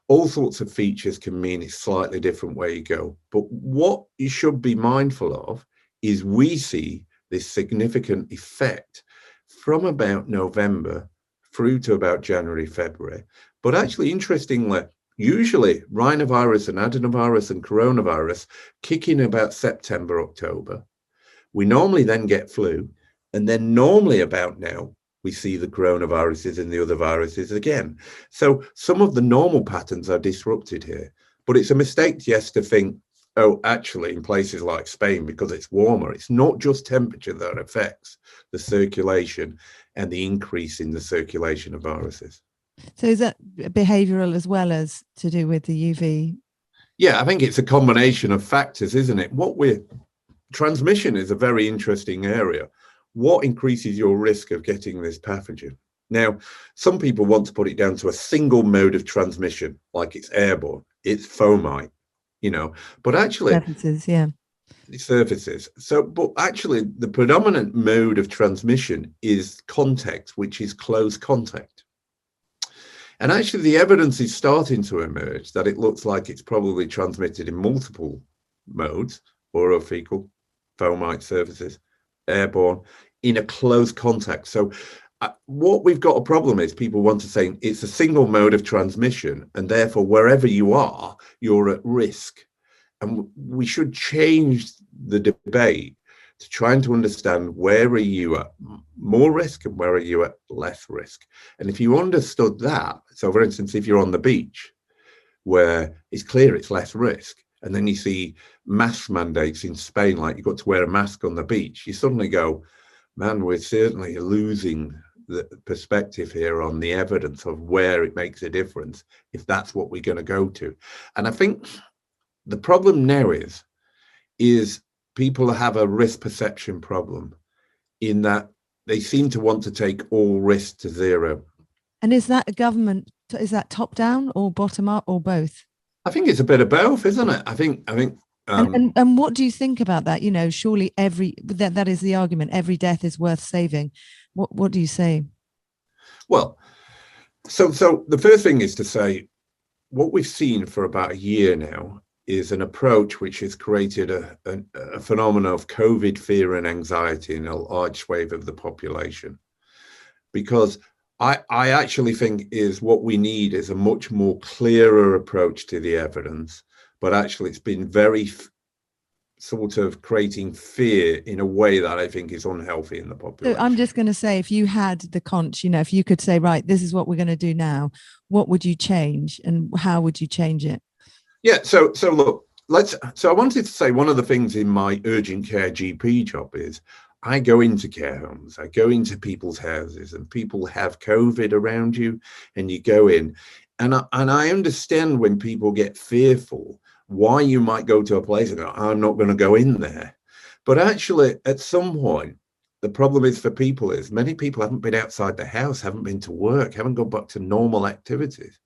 all sorts of features can mean it's slightly different where you go. But what you should be mindful of is we see this significant effect from about November through to about January, February. But actually, interestingly, usually rhinovirus and adenovirus and coronavirus kick in about September, October. We normally then get flu. And then normally about now, we see the coronaviruses and the other viruses again. So some of the normal patterns are disrupted here. But it's a mistake, yes, to think Oh, actually, in places like Spain, because it's warmer, it's not just temperature that affects the circulation and the increase in the circulation of viruses. So is that behavioral as well as to do with the UV? Yeah, I think it's a combination of factors, isn't it? Transmission is a very interesting area. What increases your risk of getting this pathogen? Now, some people want to put it down to a single mode of transmission, like it's airborne, it's fomite, but actually Surfaces, yeah. surfaces. But actually the predominant mode of transmission is contact, which is close contact. And actually the evidence is starting to emerge that it looks like it's probably transmitted in multiple modes: orophycal, fomite surfaces, airborne, in a close contact. So what we've got a problem is people want to say it's a single mode of transmission, and therefore wherever you are, you're at risk. And we should change the debate to trying to understand where are you at more risk and where are you at less risk. And if you understood that, so for instance, if you're on the beach where it's clear it's less risk, and then you see mask mandates in Spain, like you've got to wear a mask on the beach, you suddenly go, man, we're certainly losing the perspective here on the evidence of where it makes a difference if that's what we're going to go to. And I think the problem now is people have a risk perception problem in that they seem to want to take all risk to zero. And is that a government, is that top down or bottom up or both? I think it's a bit of both, isn't it? I think. And what do you think about that? Surely that is the argument. Every death is worth saving. What do you say? Well, so the first thing is to say what we've seen for about a year now is an approach which has created a phenomenon of COVID fear and anxiety in a large swathe of the population. Because I actually think is what we need is a much more clearer approach to the evidence, but actually it's been very sort of creating fear in a way that I think is unhealthy in the population. So I'm just going to say, if you had the conch, if you could say, right, this is what we're going to do now, what would you change and how would you change it? Yeah, so look, I wanted to say one of the things in my urgent care GP job is I go into care homes, I go into people's houses, and people have COVID around you, and you go in, and I understand when people get fearful why you might go to a place and go, I'm not going to go in there. But actually, at some point, the problem is for people is many people haven't been outside the house, haven't been to work, haven't gone back to normal activities.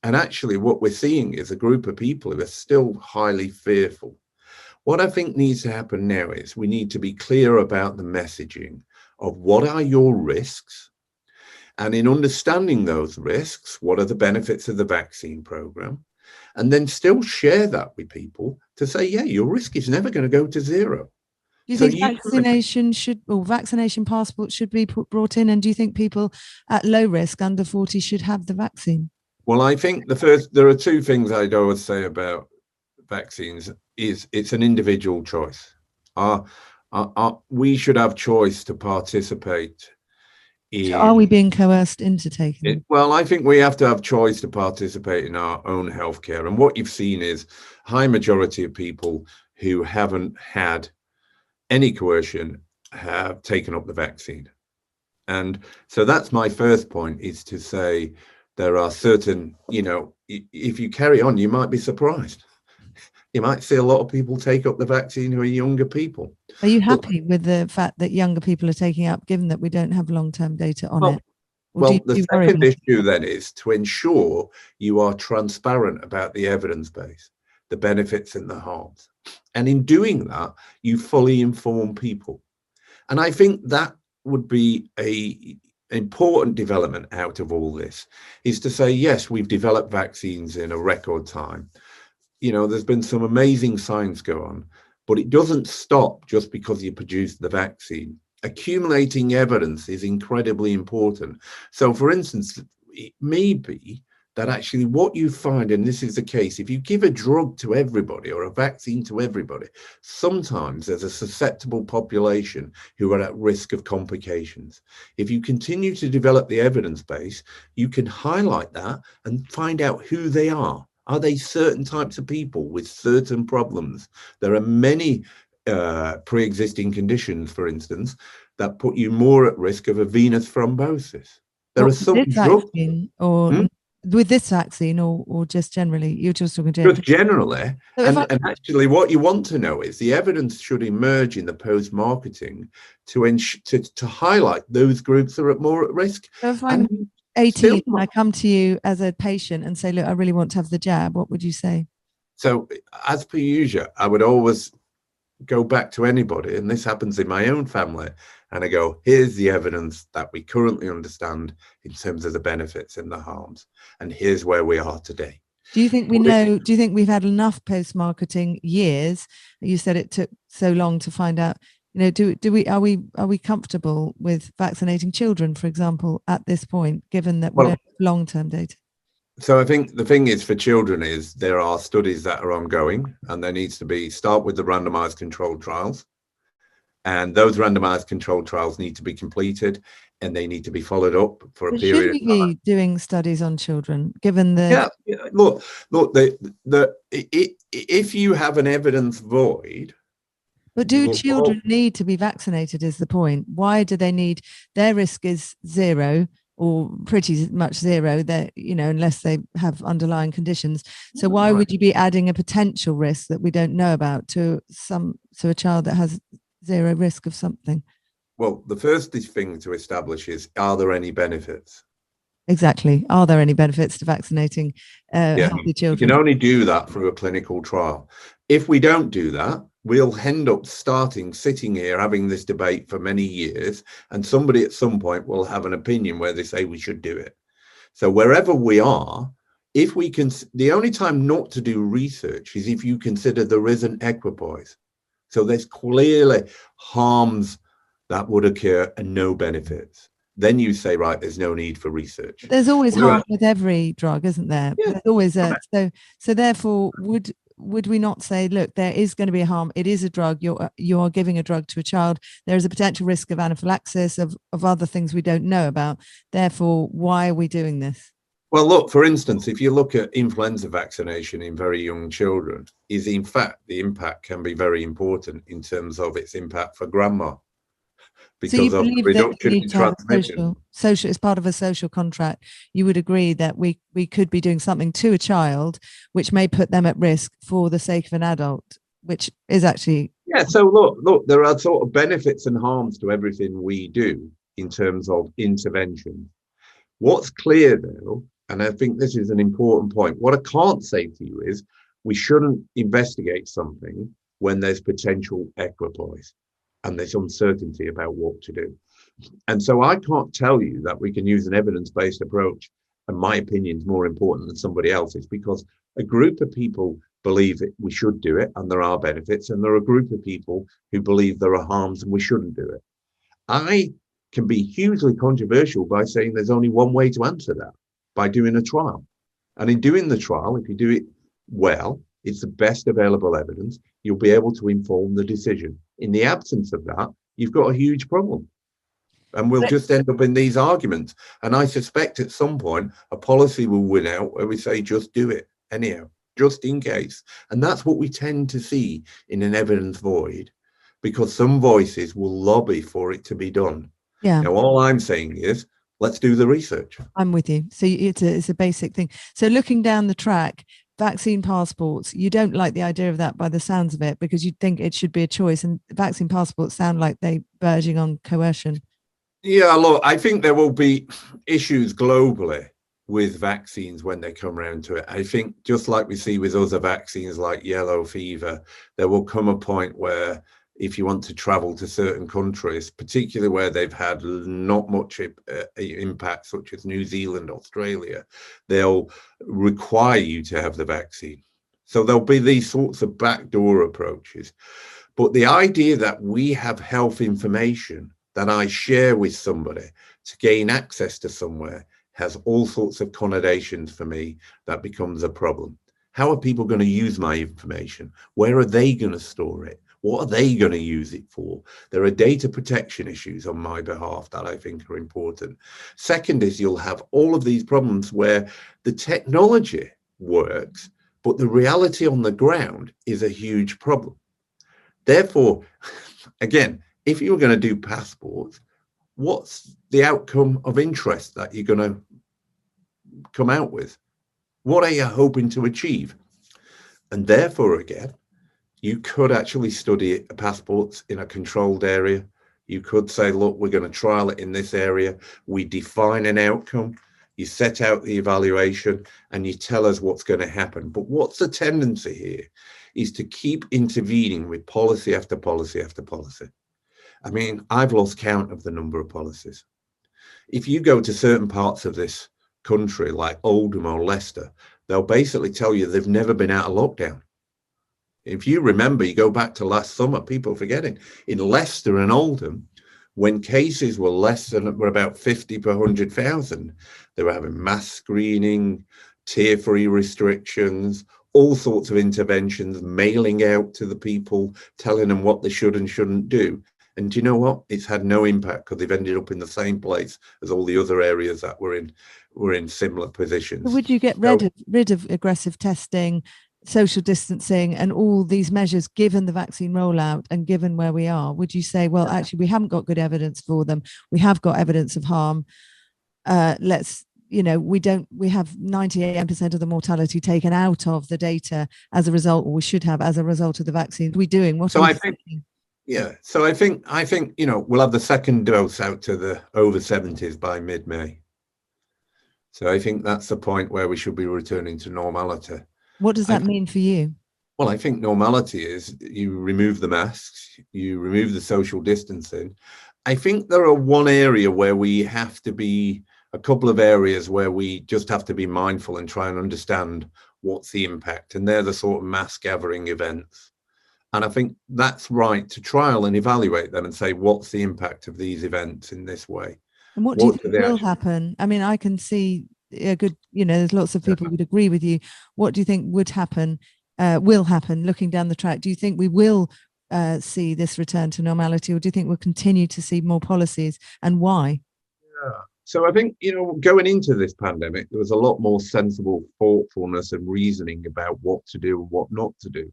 And actually what we're seeing is a group of people who are still highly fearful. What I think needs to happen now is we need to be clear about the messaging of what are your risks, and in understanding those risks, what are the benefits of the vaccine program, and then still share that with people to say, yeah, your risk is never going to go to zero. Do you think vaccination passports should be brought in? And do you think people at low risk under 40 should have the vaccine? Well, I think there are two things I'd always say about vaccines is it's an individual choice. We should have choice to participate in. So are we being coerced into taking it? Well, I think we have to have choice to participate in our own healthcare. And what you've seen is a high majority of people who haven't had any coercion have taken up the vaccine. And so that's my first point, is to say there are certain, if you carry on, you might be surprised. You might see a lot of people take up the vaccine who are younger people. Are you happy with the fact that younger people are taking up, given that we don't have long-term data on it? Well, the second issue then is to ensure you are transparent about the evidence base, the benefits and the harms. And in doing that, you fully inform people. And I think that would be an important development out of all this, is to say, yes, we've developed vaccines in a record time. There's been some amazing science go on, but it doesn't stop just because you produce the vaccine. Accumulating evidence is incredibly important. So, for instance, it may be that actually what you find, and this is the case, if you give a drug to everybody or a vaccine to everybody, sometimes there's a susceptible population who are at risk of complications. If you continue to develop the evidence base, you can highlight that and find out who they are Are they certain types of people with certain problems? There are many pre-existing conditions, for instance, that put you more at risk of a venous thrombosis. There are some drugs. With this vaccine or just generally? You're just talking Just generally. generally. So and actually, what you want to know is the evidence should emerge in the post-marketing to highlight those groups that are more at risk. So if I'm 18 and I come to you as a patient and say, look, I really want to have the jab, what would you say? So as per usual, I would always go back to anybody, and this happens in my own family, and I go, here's the evidence that we currently understand in terms of the benefits and the harms, and here's where we are today. Do you think do you think we've had enough post-marketing years? You said it took so long to find out, are we comfortable with vaccinating children, for example, at this point, given that we don't have long-term data? So I think the thing is for children is there are studies that are ongoing, and there needs to start with the randomized controlled trials. And those randomized controlled trials need to be completed, and they need to be followed up for a period of time. Should we be doing studies on children, given the... Yeah, look, if you have an evidence void... But do children need to be vaccinated is the point. Why do they need... Their risk is zero, or pretty much zero, that unless they have underlying conditions. So why would you be adding a potential risk that we don't know about to a child that has zero risk of something? Well, the first thing to establish is, are there any benefits? Exactly. Are there any benefits to vaccinating healthy children? You can only do that through a clinical trial. If we don't do that, we'll end up sitting here having this debate for many years, and somebody at some point will have an opinion where they say we should do it. So wherever we are, the only time not to do research is if you consider there is an equipoise. So there's clearly harms that would occur and no benefits. Then you say, right, there's no need for research. There's always harm with every drug, isn't there? Yeah. There's always so therefore would we not say, look, there is going to be a harm. It is a drug. You are giving a drug to a child. There is a potential risk of anaphylaxis, of other things we don't know about. Therefore, why are we doing this? Well, look, for instance, if you look at influenza vaccination in very young children, in fact, the impact can be very important in terms of its impact for grandma. Because of the reduction in transmission. Social, as part of a social contract, you would agree that we could be doing something to a child which may put them at risk for the sake of an adult, which is actually... Yeah, so look, there are sort of benefits and harms to everything we do in terms of intervention. What's clear, though, and I think this is an important point, what I can't say to you is we shouldn't investigate something when there's potential equipoise and there's uncertainty about what to do. And so I can't tell you that we can use an evidence-based approach, and my opinion is more important than somebody else's, because a group of people believe that we should do it and there are benefits, and there are a group of people who believe there are harms and we shouldn't do it. I can be hugely controversial by saying there's only one way to answer that, by doing a trial. And in doing the trial, if you do it well, it's the best available evidence, you'll be able to inform the decision. In the absence of that, you've got a huge problem. And we'll just end up in these arguments. And I suspect at some point, a policy will win out where we say, just do it anyhow, just in case. And that's what we tend to see in an evidence void, because some voices will lobby for it to be done. Yeah. Now, all I'm saying is, let's do the research. I'm with you. So it's a basic thing. So looking down the track, vaccine passports, you don't like the idea of that by the sounds of it, because you think it should be a choice, and vaccine passports sound like they verging on coercion. Yeah, look, I think there will be issues globally with vaccines when they come around to it. I think just like we see with other vaccines like yellow fever, there will come a point where if you want to travel to certain countries, particularly where they've had not much impact, such as New Zealand, Australia, they'll require you to have the vaccine. So there'll be these sorts of backdoor approaches. But the idea that we have health information that I share with somebody to gain access to somewhere has all sorts of connotations for me that becomes a problem. How are people going to use my information? Where are they going to store it? What are they going to use it for? There are data protection issues on my behalf that I think are important. Second is you'll have all of these problems where the technology works, But the reality on the ground is a huge problem. Therefore, again, if you were going to do passports, what's the outcome of interest that you're going to come out with? What are you hoping to achieve? And therefore, again, you could actually study passports in a controlled area. You could say, look, we're going to trial it in this area. We define an outcome. You set out the evaluation and you tell us what's going to happen. But what's the tendency here is to keep intervening with policy after policy after policy. I mean, I've lost count of the number of policies. If you go to certain parts of this country, like Oldham or Leicester, they'll basically tell you they've never been out of lockdown. If you remember, you go back to last summer, people are forgetting, in Leicester and Oldham, when cases were were about 50 per 100,000, they were having mass screening, tier-free restrictions, all sorts of interventions, mailing out to the people, telling them what they should and shouldn't do. And do you know what? It's had no impact because they've ended up in the same place as all the other areas that were in similar positions. Would you get rid of aggressive testing, social distancing, and all these measures, given the vaccine rollout and given where we are? Would you say, well, actually, we haven't got good evidence for them. We have got evidence of harm. We have 98% of the mortality taken out of the data as a result, or we should have as a result of the vaccine. Are we doing what? So I think, so I think, we'll have the second dose out to the over 70s by mid-May. So I think that's the point where we should be returning to normality. What does that mean for you? Well, I think normality is you remove the masks, you remove the social distancing. I think there are a couple of areas where we just have to be mindful and try and understand what's the impact. And they're the sort of mass gathering events. And I think that's right to trial and evaluate them and say, what's the impact of these events in this way? And what do you think will happen? I mean, I can see a good, there's lots of people who would agree with you. What do you think will happen looking down the track? Do you think we will see this return to normality, or do you think we'll continue to see more policies, and why? Yeah. So I think, going into this pandemic, there was a lot more sensible thoughtfulness and reasoning about what to do and what not to do.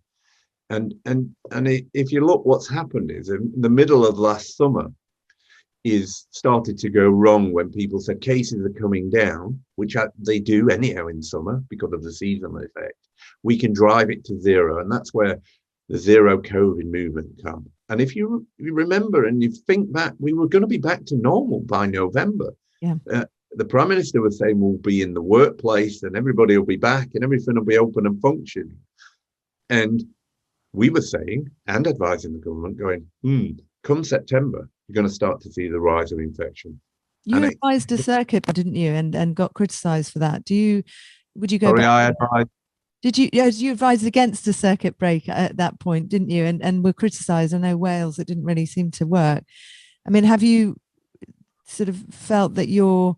And if you look, what's happened is in the middle of last summer is started to go wrong when people said cases are coming down, which they do anyhow in summer because of the seasonal effect. We can drive it to zero, and that's where the zero COVID movement comes. And if you remember and you think back, we were going to be back to normal by November. Yeah. The Prime Minister was saying we'll be in the workplace and everybody will be back and everything will be open and functioning. And we were saying and advising the government going, come September, you're going to start to see the rise of infection. You advised a circuit, didn't you? And got criticised for that. Would you go back? I advised. Did you advise against a circuit break at that point, didn't you? And were criticised. I know Wales, it didn't really seem to work. I mean, have you sort of felt that you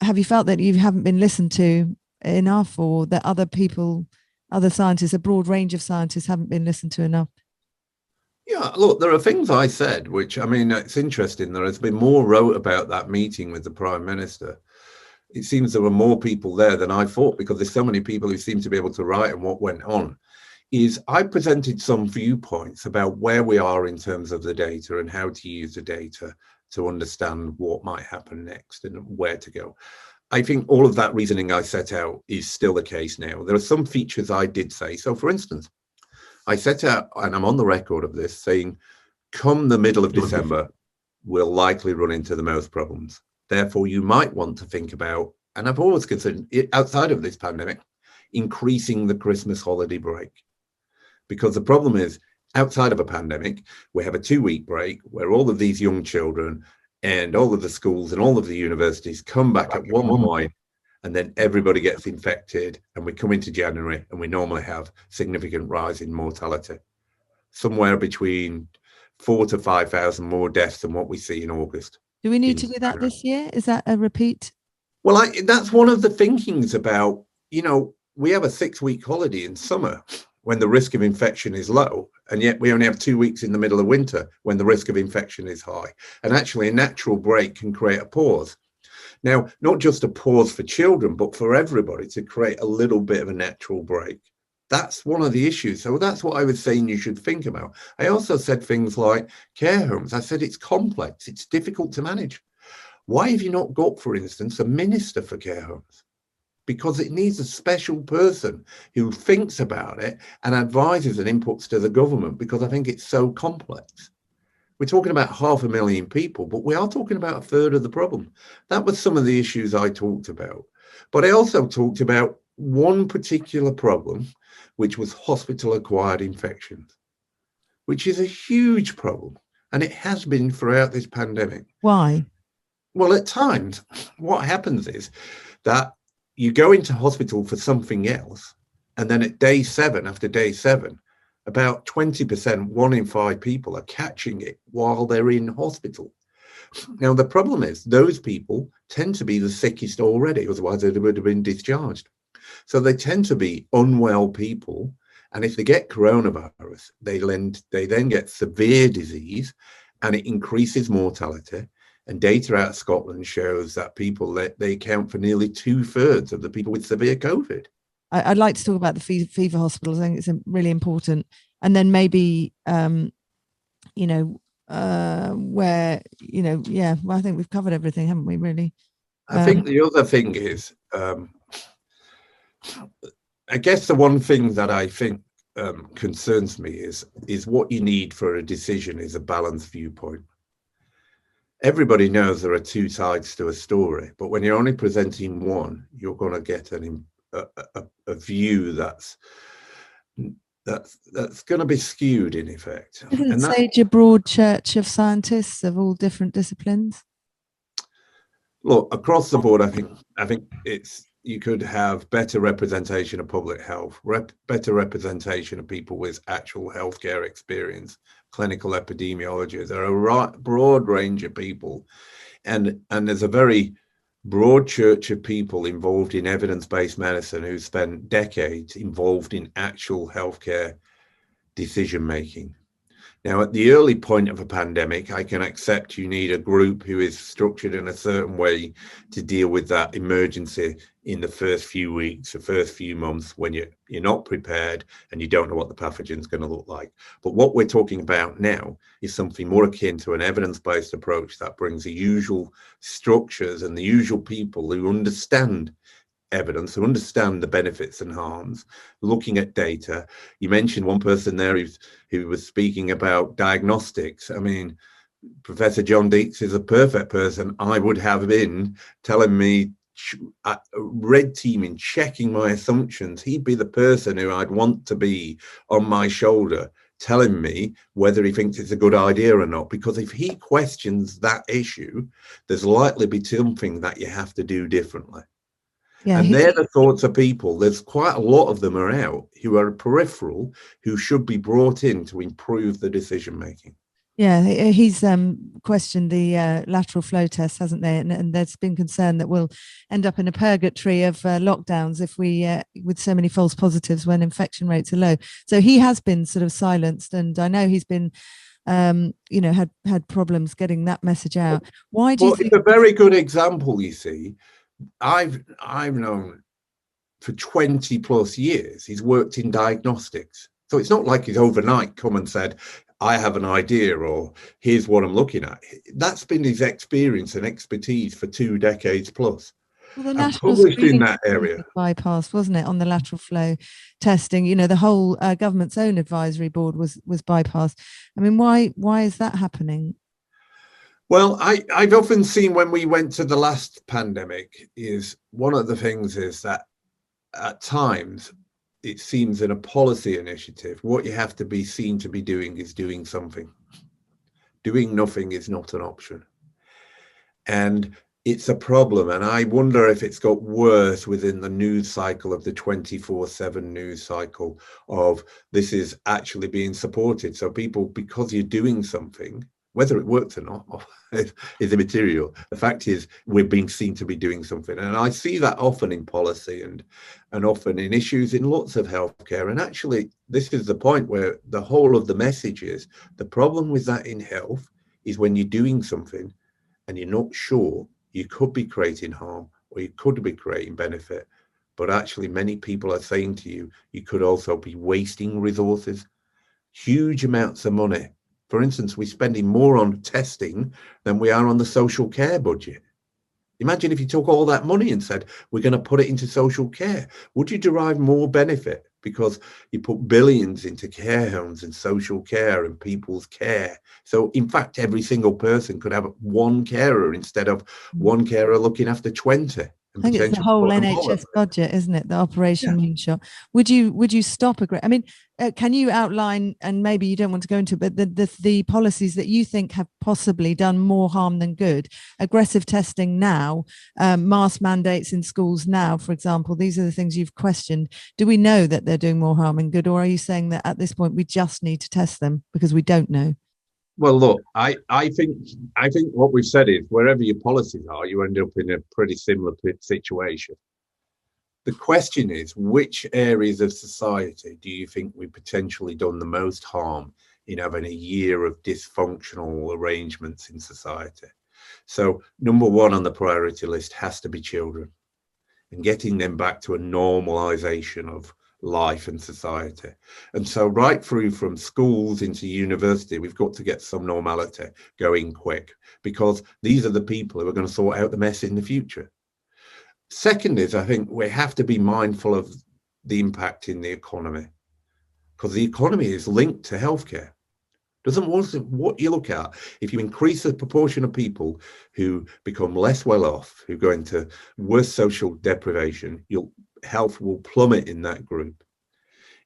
haven't been listened to enough, or that other scientists, a broad range of scientists, haven't been listened to enough? Yeah, look, there are things I said, which, I mean, it's interesting. There has been more wrote about that meeting with the Prime Minister. It seems there were more people there than I thought, because there's so many people who seem to be able to write on what went on. I presented some viewpoints about where we are in terms of the data and how to use the data to understand what might happen next and where to go. I think all of that reasoning I set out is still the case now. There are some features I did say. So, for instance, I set out, and I'm on the record of this, saying, come the middle of December, we'll likely run into the most problems. Therefore, you might want to think about, and I've always considered it outside of this pandemic, increasing the Christmas holiday break. Because the problem is, outside of a pandemic, we have a 2-week break where all of these young children and all of the schools and all of the universities come back at one point, and then everybody gets infected, and we come into January and we normally have significant rise in mortality, somewhere between 4,000 to 5,000 more deaths than what we see in August. Do we need to do that this year? Is that a repeat? Well, that's one of the thinkings about, we have a 6-week holiday in summer when the risk of infection is low, and yet we only have 2 weeks in the middle of winter when the risk of infection is high. And actually a natural break can create a pause. Now, not just a pause for children, but for everybody, to create a little bit of a natural break That's one of the issues. So that's what I was saying you should think about. I also said things like care homes. I said it's complex, it's difficult to manage. Why have you not got, for instance, a minister for care homes? Because it needs a special person who thinks about it and advises and inputs to the government, because I think it's so complex. We're talking about 500,000 people, but we are talking about a third of the problem. That was some of the issues I talked about. But I also talked about one particular problem, which was hospital-acquired infections, which is a huge problem. And it has been throughout this pandemic. Why? Well, at times, what happens is that you go into hospital for something else, and then at day 7, after day 7, about 20%, 1 in 5 people are catching it while they're in hospital. Now, the problem is those people tend to be the sickest already, otherwise they would have been discharged. So they tend to be unwell people. And if they get coronavirus, they then get severe disease, and it increases mortality. And data out of Scotland shows that they account for nearly 2/3 of the people with severe COVID. I'd like to talk about the fever hospitals. I think it's really important. And then maybe, where, well, I think we've covered everything, haven't we, really? I think the other thing is, I guess the one thing that I think concerns me is what you need for a decision is a balanced viewpoint. Everybody knows there are 2 sides to a story, but when you're only presenting one, you're going to get a view that's going to be skewed in effect. Isn't SAGE a broad church of scientists of all different disciplines? Look, across the board, I think you could have better representation of public health, better representation of people with actual healthcare experience, clinical epidemiology. There are a broad range of people, and there's a very broad church of people involved in evidence-based medicine who spent decades involved in actual healthcare decision making. Now, at the early point of a pandemic, I can accept you need a group who is structured in a certain way to deal with that emergency in the first few weeks, the first few months, when you're not prepared and you don't know what the pathogen is going to look like. But what we're talking about now is something more akin to an evidence-based approach that brings the usual structures and the usual people who understand evidence, who understand the benefits and harms, looking at data. You mentioned one person there who was speaking about diagnostics. I mean, Professor John Deeks is a perfect person I would have been telling me, red teaming, checking my assumptions. He'd be the person who I'd want to be on my shoulder telling me whether he thinks it's a good idea or not, because if he questions that issue, there's likely to be something that you have to do differently. Yeah, and they're the sorts of people, there's quite a lot of them are out who are peripheral, who should be brought in to improve the decision making. Yeah, he's questioned the lateral flow test, hasn't they? And there's been concern that we'll end up in a purgatory of lockdowns if we, with so many false positives when infection rates are low. So he has been sort of silenced, and I know he's been, had problems getting that message out. Why do you think? It's a very good example, you see. I've known for 20 plus years, he's worked in diagnostics. So it's not like he's overnight come and said, I have an idea, or here's what I'm looking at. That's been his experience and expertise for 2 decades plus. Well, the national screening in that area bypassed, wasn't it, on the lateral flow testing? You know, the whole government's own advisory board was bypassed. I mean, why is that happening? Well, I've often seen when we went to the last pandemic, is one of the things is that at times it seems in a policy initiative, what you have to be seen to be doing is doing something. Doing nothing is not an option. And it's a problem. And I wonder if it's got worse within the news cycle of the 24/7 news cycle of this is actually being supported. So people, because you're doing something, whether it works or not is immaterial. The fact is we're being seen to be doing something. And I see that often in policy and often in issues in lots of healthcare. And actually, this is the point where the whole of the message is, the problem with that in health is when you're doing something and you're not sure, you could be creating harm or you could be creating benefit. But actually, many people are saying to you, you could also be wasting resources, huge amounts of money. For instance, we're spending more on testing than we are on the social care budget. Imagine if you took all that money and said, we're going to put it into social care. Would you derive more benefit because you put billions into care homes and social care and people's care? So in fact, every single person could have one carer instead of one carer looking after 20. I think it's the whole NHS budget, isn't it? The Operation Moonshot. Would you stop I mean, can you outline, and maybe you don't want to go into, but the policies that you think have possibly done more harm than good? Aggressive testing now, mask mandates in schools now, for example. These are the things you've questioned. Do we know that they're doing more harm than good, or are you saying that at this point we just need to test them because we don't know? Well, look, I think what we've said is wherever your policies are, you end up in a pretty similar situation. The question is, which areas of society do you think we've potentially done the most harm in having a year of dysfunctional arrangements in society? So number one on the priority list has to be children and getting them back to a normalization of life and society. And so right through from schools into university, we've got to get some normality going quick, because these are the people who are going to sort out the mess in the future. Second is, I think we have to be mindful of the impact in the economy, because the economy is linked to healthcare. Doesn't what you look at, if you increase the proportion of people who become less well off, who go into worse social deprivation, your health will plummet in that group.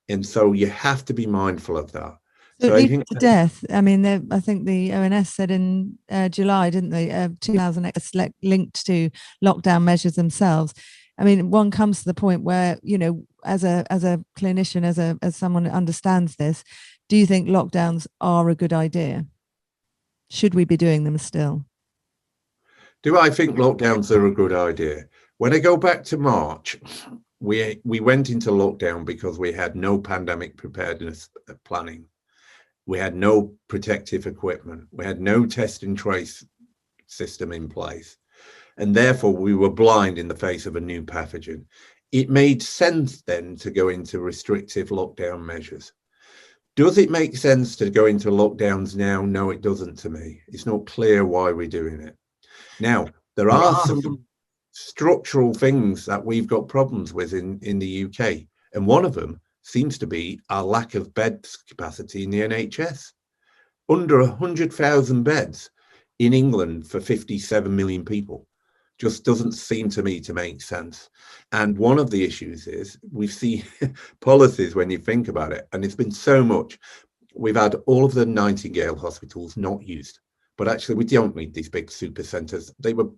And so you have to be mindful of that. So I think to death. I mean, I think the ONS said in July, didn't they? 2,000 linked to lockdown measures themselves. I mean, one comes to the point where, you know, as a clinician, as someone who understands this, do you think lockdowns are a good idea? Should we be doing them still? Do I think lockdowns are a good idea? When I go back to March, we went into lockdown because we had no pandemic preparedness planning. We had no protective equipment. We had no test and trace system in place. And therefore, we were blind in the face of a new pathogen. It made sense then to go into restrictive lockdown measures. Does it make sense to go into lockdowns now? No, it doesn't to me. It's not clear why we're doing it. Now, there are some structural things that we've got problems with in the UK. And one of them seems to be our lack of bed capacity in the NHS. Under 100,000 beds in England for 57 million people just doesn't seem to me to make sense. And one of the issues is we see policies when you think about it, and it's been so much. We've had all of the Nightingale hospitals not used, but actually we don't need these big super centres. They were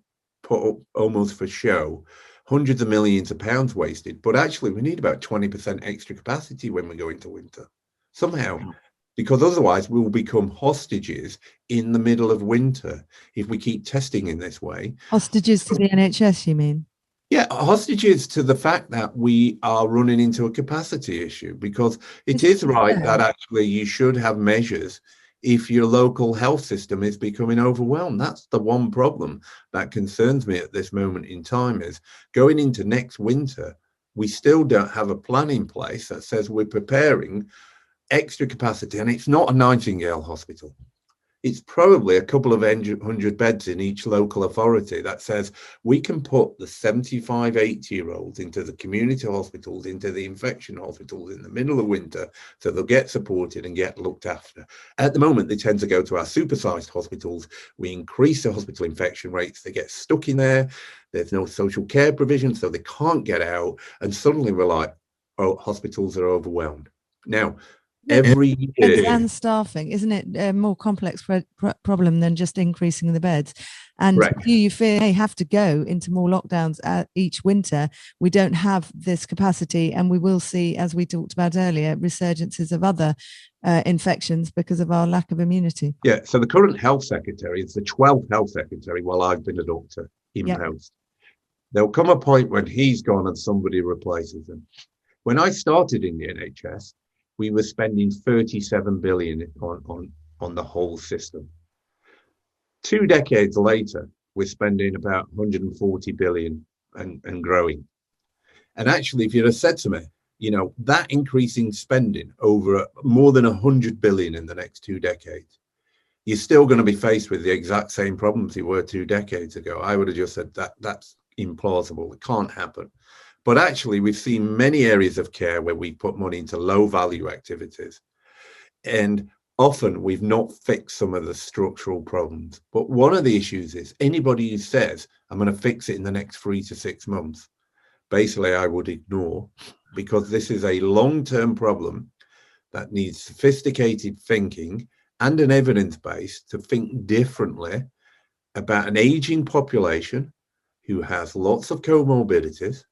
put up almost for show, hundreds of millions of pounds wasted, but actually we need about 20% extra capacity when we go into winter somehow, because otherwise we will become hostages in the middle of winter if we keep testing in this way. Hostages to the NHS, you mean? Yeah, hostages to the fact that we are running into a capacity issue, because it is right that actually you should have measures if your local health system is becoming overwhelmed. That's the one problem that concerns me at this moment in time, is going into next winter, we still don't have a plan in place that says we're preparing extra capacity. And it's not a Nightingale hospital. It's probably a couple of 100 beds in each local authority that says we can put the 75, 80-year-olds into the community hospitals, into the infection hospitals in the middle of winter, so they'll get supported and get looked after. At the moment, they tend to go to our supersized hospitals. We increase the hospital infection rates. They get stuck in there. There's no social care provision, so they can't get out. And suddenly we're like, oh, hospitals are overwhelmed. Now, every year. And staffing, isn't it a more complex problem than just increasing the beds? And do you fear they have to go into more lockdowns each winter? We don't have this capacity, and we will see, as we talked about earlier, resurgences of other infections because of our lack of immunity. Yeah, so the current health secretary is the 12th health secretary while I've been a doctor in post. There'll come a point when he's gone and somebody replaces him. When I started in the NHS, we were spending 37 billion on the whole system. 2 decades later, we're spending about 140 billion and growing. And actually, if you'd have said to me, that increasing spending over more than 100 billion in the next 2 decades, you're still going to be faced with the exact same problems you were 2 decades ago. I would have just said that's implausible. It can't happen. But actually, we've seen many areas of care where we put money into low value activities. And often we've not fixed some of the structural problems. But one of the issues is anybody who says, I'm going to fix it in the next 3 to 6 months, basically I would ignore, because this is a long-term problem that needs sophisticated thinking and an evidence base to think differently about an aging population who has lots of comorbidities,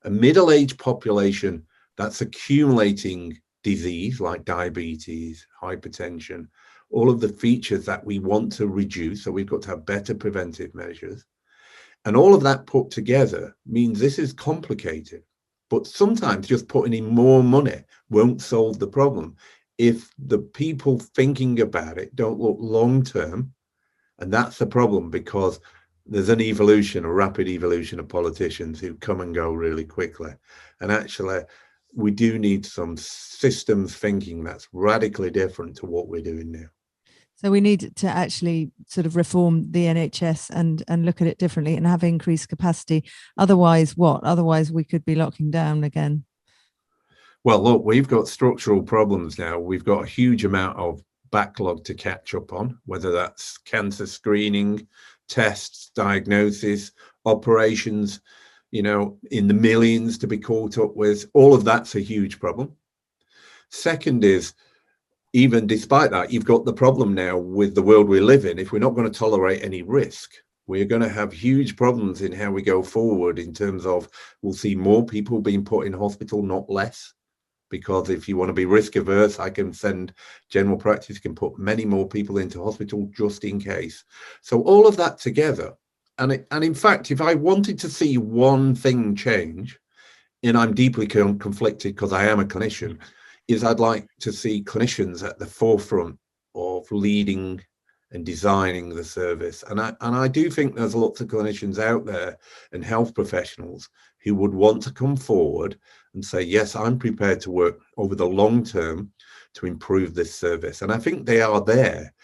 a middle-aged population that's accumulating disease like diabetes, hypertension, all of the features that we want to reduce. So we've got to have better preventive measures. And all of that put together means this is complicated. But sometimes just putting in more money won't solve the problem if the people thinking about it don't look long term. And that's the problem, because there's an evolution, a rapid evolution of politicians who come and go really quickly. And actually, we do need some systems thinking that's radically different to what we're doing now. So we need to actually sort of reform the NHS and look at it differently and have increased capacity. Otherwise, what? Otherwise, we could be locking down again. Well, look, we've got structural problems now. We've got a huge amount of backlog to catch up on, whether that's cancer screening, tests, diagnosis, operations, in the millions to be caught up with. All of that's a huge problem. Second is, even despite that, you've got the problem now with the world we live in. If we're not going to tolerate any risk, we're going to have huge problems in how we go forward, in terms of we'll see more people being put in hospital, not less. Because if you want to be risk averse, I can send general practice, can put many more people into hospital just in case. So all of that together. And in fact, if I wanted to see one thing change, and I'm deeply conflicted because I am a clinician, is I'd like to see clinicians at the forefront of leading and designing the service. And I do think there's lots of clinicians out there and health professionals who would want to come forward and say, yes, I'm prepared to work over the long term to improve this service. And I think they are there.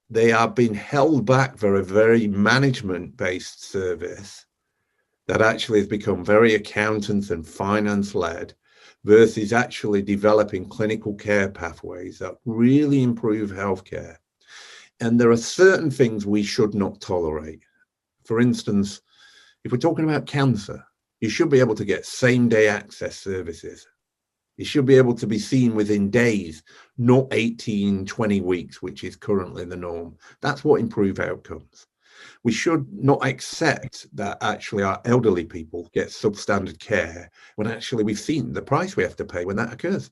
They are being held back for a very management-based service that actually has become very accountant and finance-led, versus actually developing clinical care pathways that really improve healthcare. And there are certain things we should not tolerate. For instance, if we're talking about cancer, you should be able to get same-day access services. You should be able to be seen within days, not 18, 20 weeks, which is currently the norm. That's what improves outcomes. We should not accept that actually our elderly people get substandard care when actually we've seen the price we have to pay when that occurs.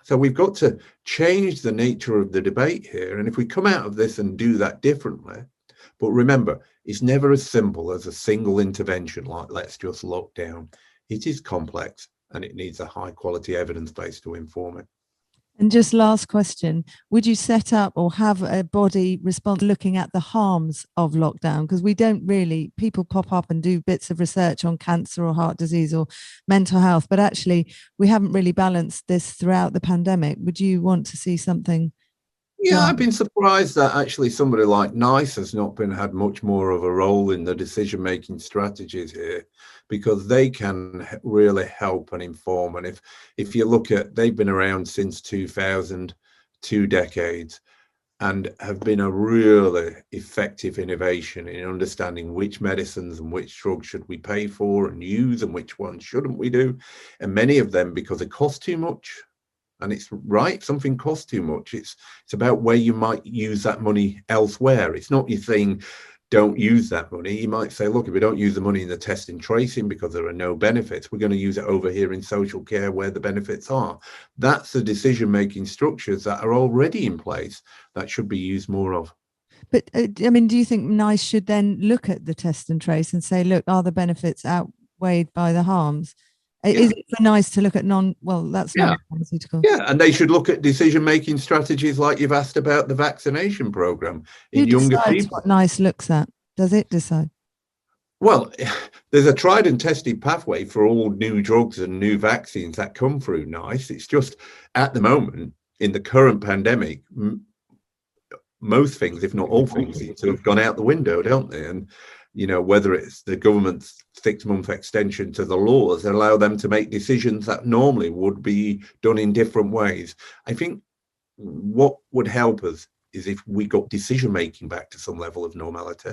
So we've got to change the nature of the debate here. And if we come out of this and do that differently, but remember, it's never as simple as a single intervention like let's just lock down. It is complex and it needs a high quality evidence base to inform it. And just last question, would you set up or have a body respond looking at the harms of lockdown? Because we don't really, people pop up and do bits of research on cancer or heart disease or mental health, but actually we haven't really balanced this throughout the pandemic. Would you want to see something? Yeah, I've been surprised that actually somebody like NICE has not had much more of a role in the decision-making strategies here, because they can really help and inform. And if you look at, they've been around since 2000, 2 decades, and have been a really effective innovation in understanding which medicines and which drugs should we pay for and use and which ones shouldn't we do. And many of them, because they cost too much. And it's right, something costs too much. It's about where you might use that money elsewhere. It's not you saying don't use that money. You might say, look, if we don't use the money in the test and tracing because there are no benefits, we're going to use it over here in social care where the benefits are. That's the decision-making structures that are already in place that should be used more of. But I mean, do you think NICE should then look at the test and trace and say, look, are the benefits outweighed by the harms? Yeah. Is it for NICE to look at that's non-pharmaceutical? Yeah, and they should look at decision-making strategies like you've asked about the vaccination program in younger people. What NICE looks at? Does it decide? Well, there's a tried and tested pathway for all new drugs and new vaccines that come through NICE. It's just at the moment, in the current pandemic, most things, if not all things, seem to have gone out the window, don't they? And, whether it's the government's 6-month extension to the laws that allow them to make decisions that normally would be done in different ways. I think what would help us is if we got decision making back to some level of normality.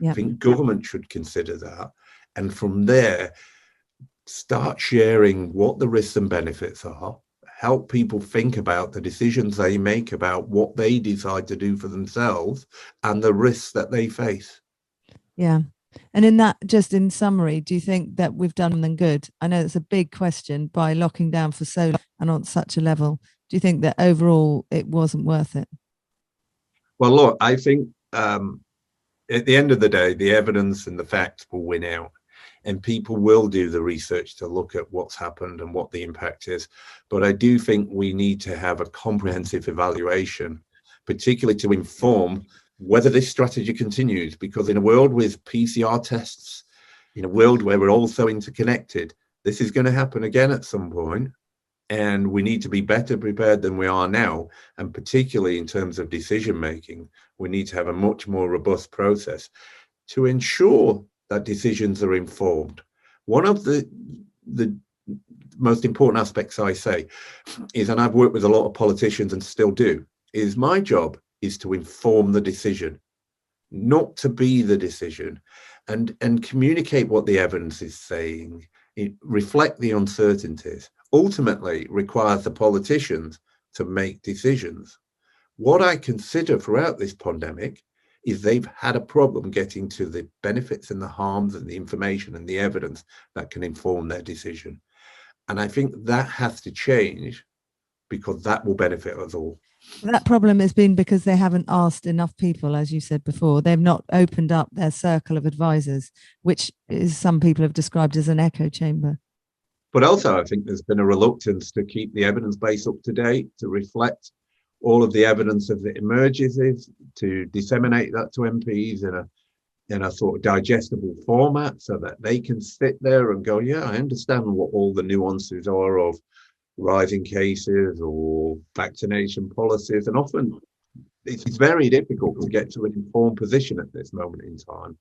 I think government should consider that. And from there, start sharing what the risks and benefits are, help people think about the decisions they make about what they decide to do for themselves and the risks that they face. Yeah. And in that, just in summary, do you think that we've done them good? I know it's a big question by locking down for so long and on such a level. Do you think that overall it wasn't worth it? Well, look, I think at the end of the day, the evidence and the facts will win out. And people will do the research to look at what's happened and what the impact is. But I do think we need to have a comprehensive evaluation, particularly to inform whether this strategy continues. Because in a world with PCR tests, in a world where we're all so interconnected, this is going to happen again at some point. And we need to be better prepared than we are now. And particularly in terms of decision making, we need to have a much more robust process to ensure that decisions are informed. One of the most important aspects I say is, and I've worked with a lot of politicians and still do, is my job is to inform the decision, not to be the decision, and communicate what the evidence is saying, reflect the uncertainties, ultimately requires the politicians to make decisions. What I consider throughout this pandemic is they've had a problem getting to the benefits and the harms and the information and the evidence that can inform their decision. And I think that has to change, because that will benefit us all. That problem has been because they haven't asked enough people, as you said before. They've not opened up their circle of advisors, which is, some people have described as an echo chamber. But also, I think there's been a reluctance to keep the evidence base up to date, to reflect all of the evidence as it emerges, is to disseminate that to MPs in a sort of digestible format so that they can sit there and go, yeah, I understand what all the nuances are of rising cases or vaccination policies. And often it's very difficult to get to an informed position at this moment in time.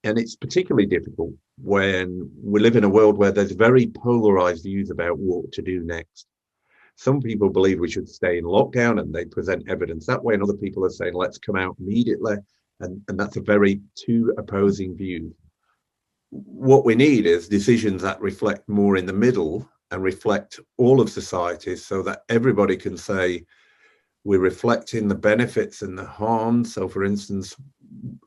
And it's particularly difficult when we live in a world where there's very polarized views about what to do next. Some people believe we should stay in lockdown and they present evidence that way, and other people are saying, let's come out immediately. And that's a very two opposing views. What we need is decisions that reflect more in the middle and reflect all of society, so that everybody can say, we're reflecting the benefits and the harms. So for instance,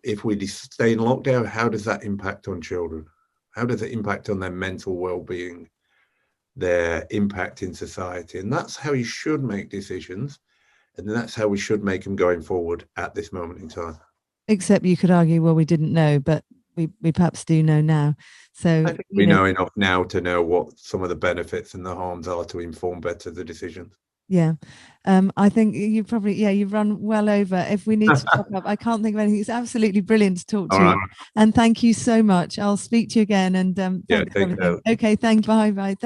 if we stay in lockdown, how does that impact on children? How does it impact on their mental well-being, their impact in society? And that's how you should make decisions. And that's how we should make them going forward at this moment in time. Except you could argue, well, we didn't know, but we perhaps do know now. So I think we know enough now to know what some of the benefits and the harms are to inform better the decisions. Yeah. I think you probably, you've run well over. If we need to top up, I can't think of anything. It's absolutely brilliant to talk to you. And thank you so much. I'll speak to you again. And thanks for everything. Okay, thank you. Bye. Bye.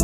Bye.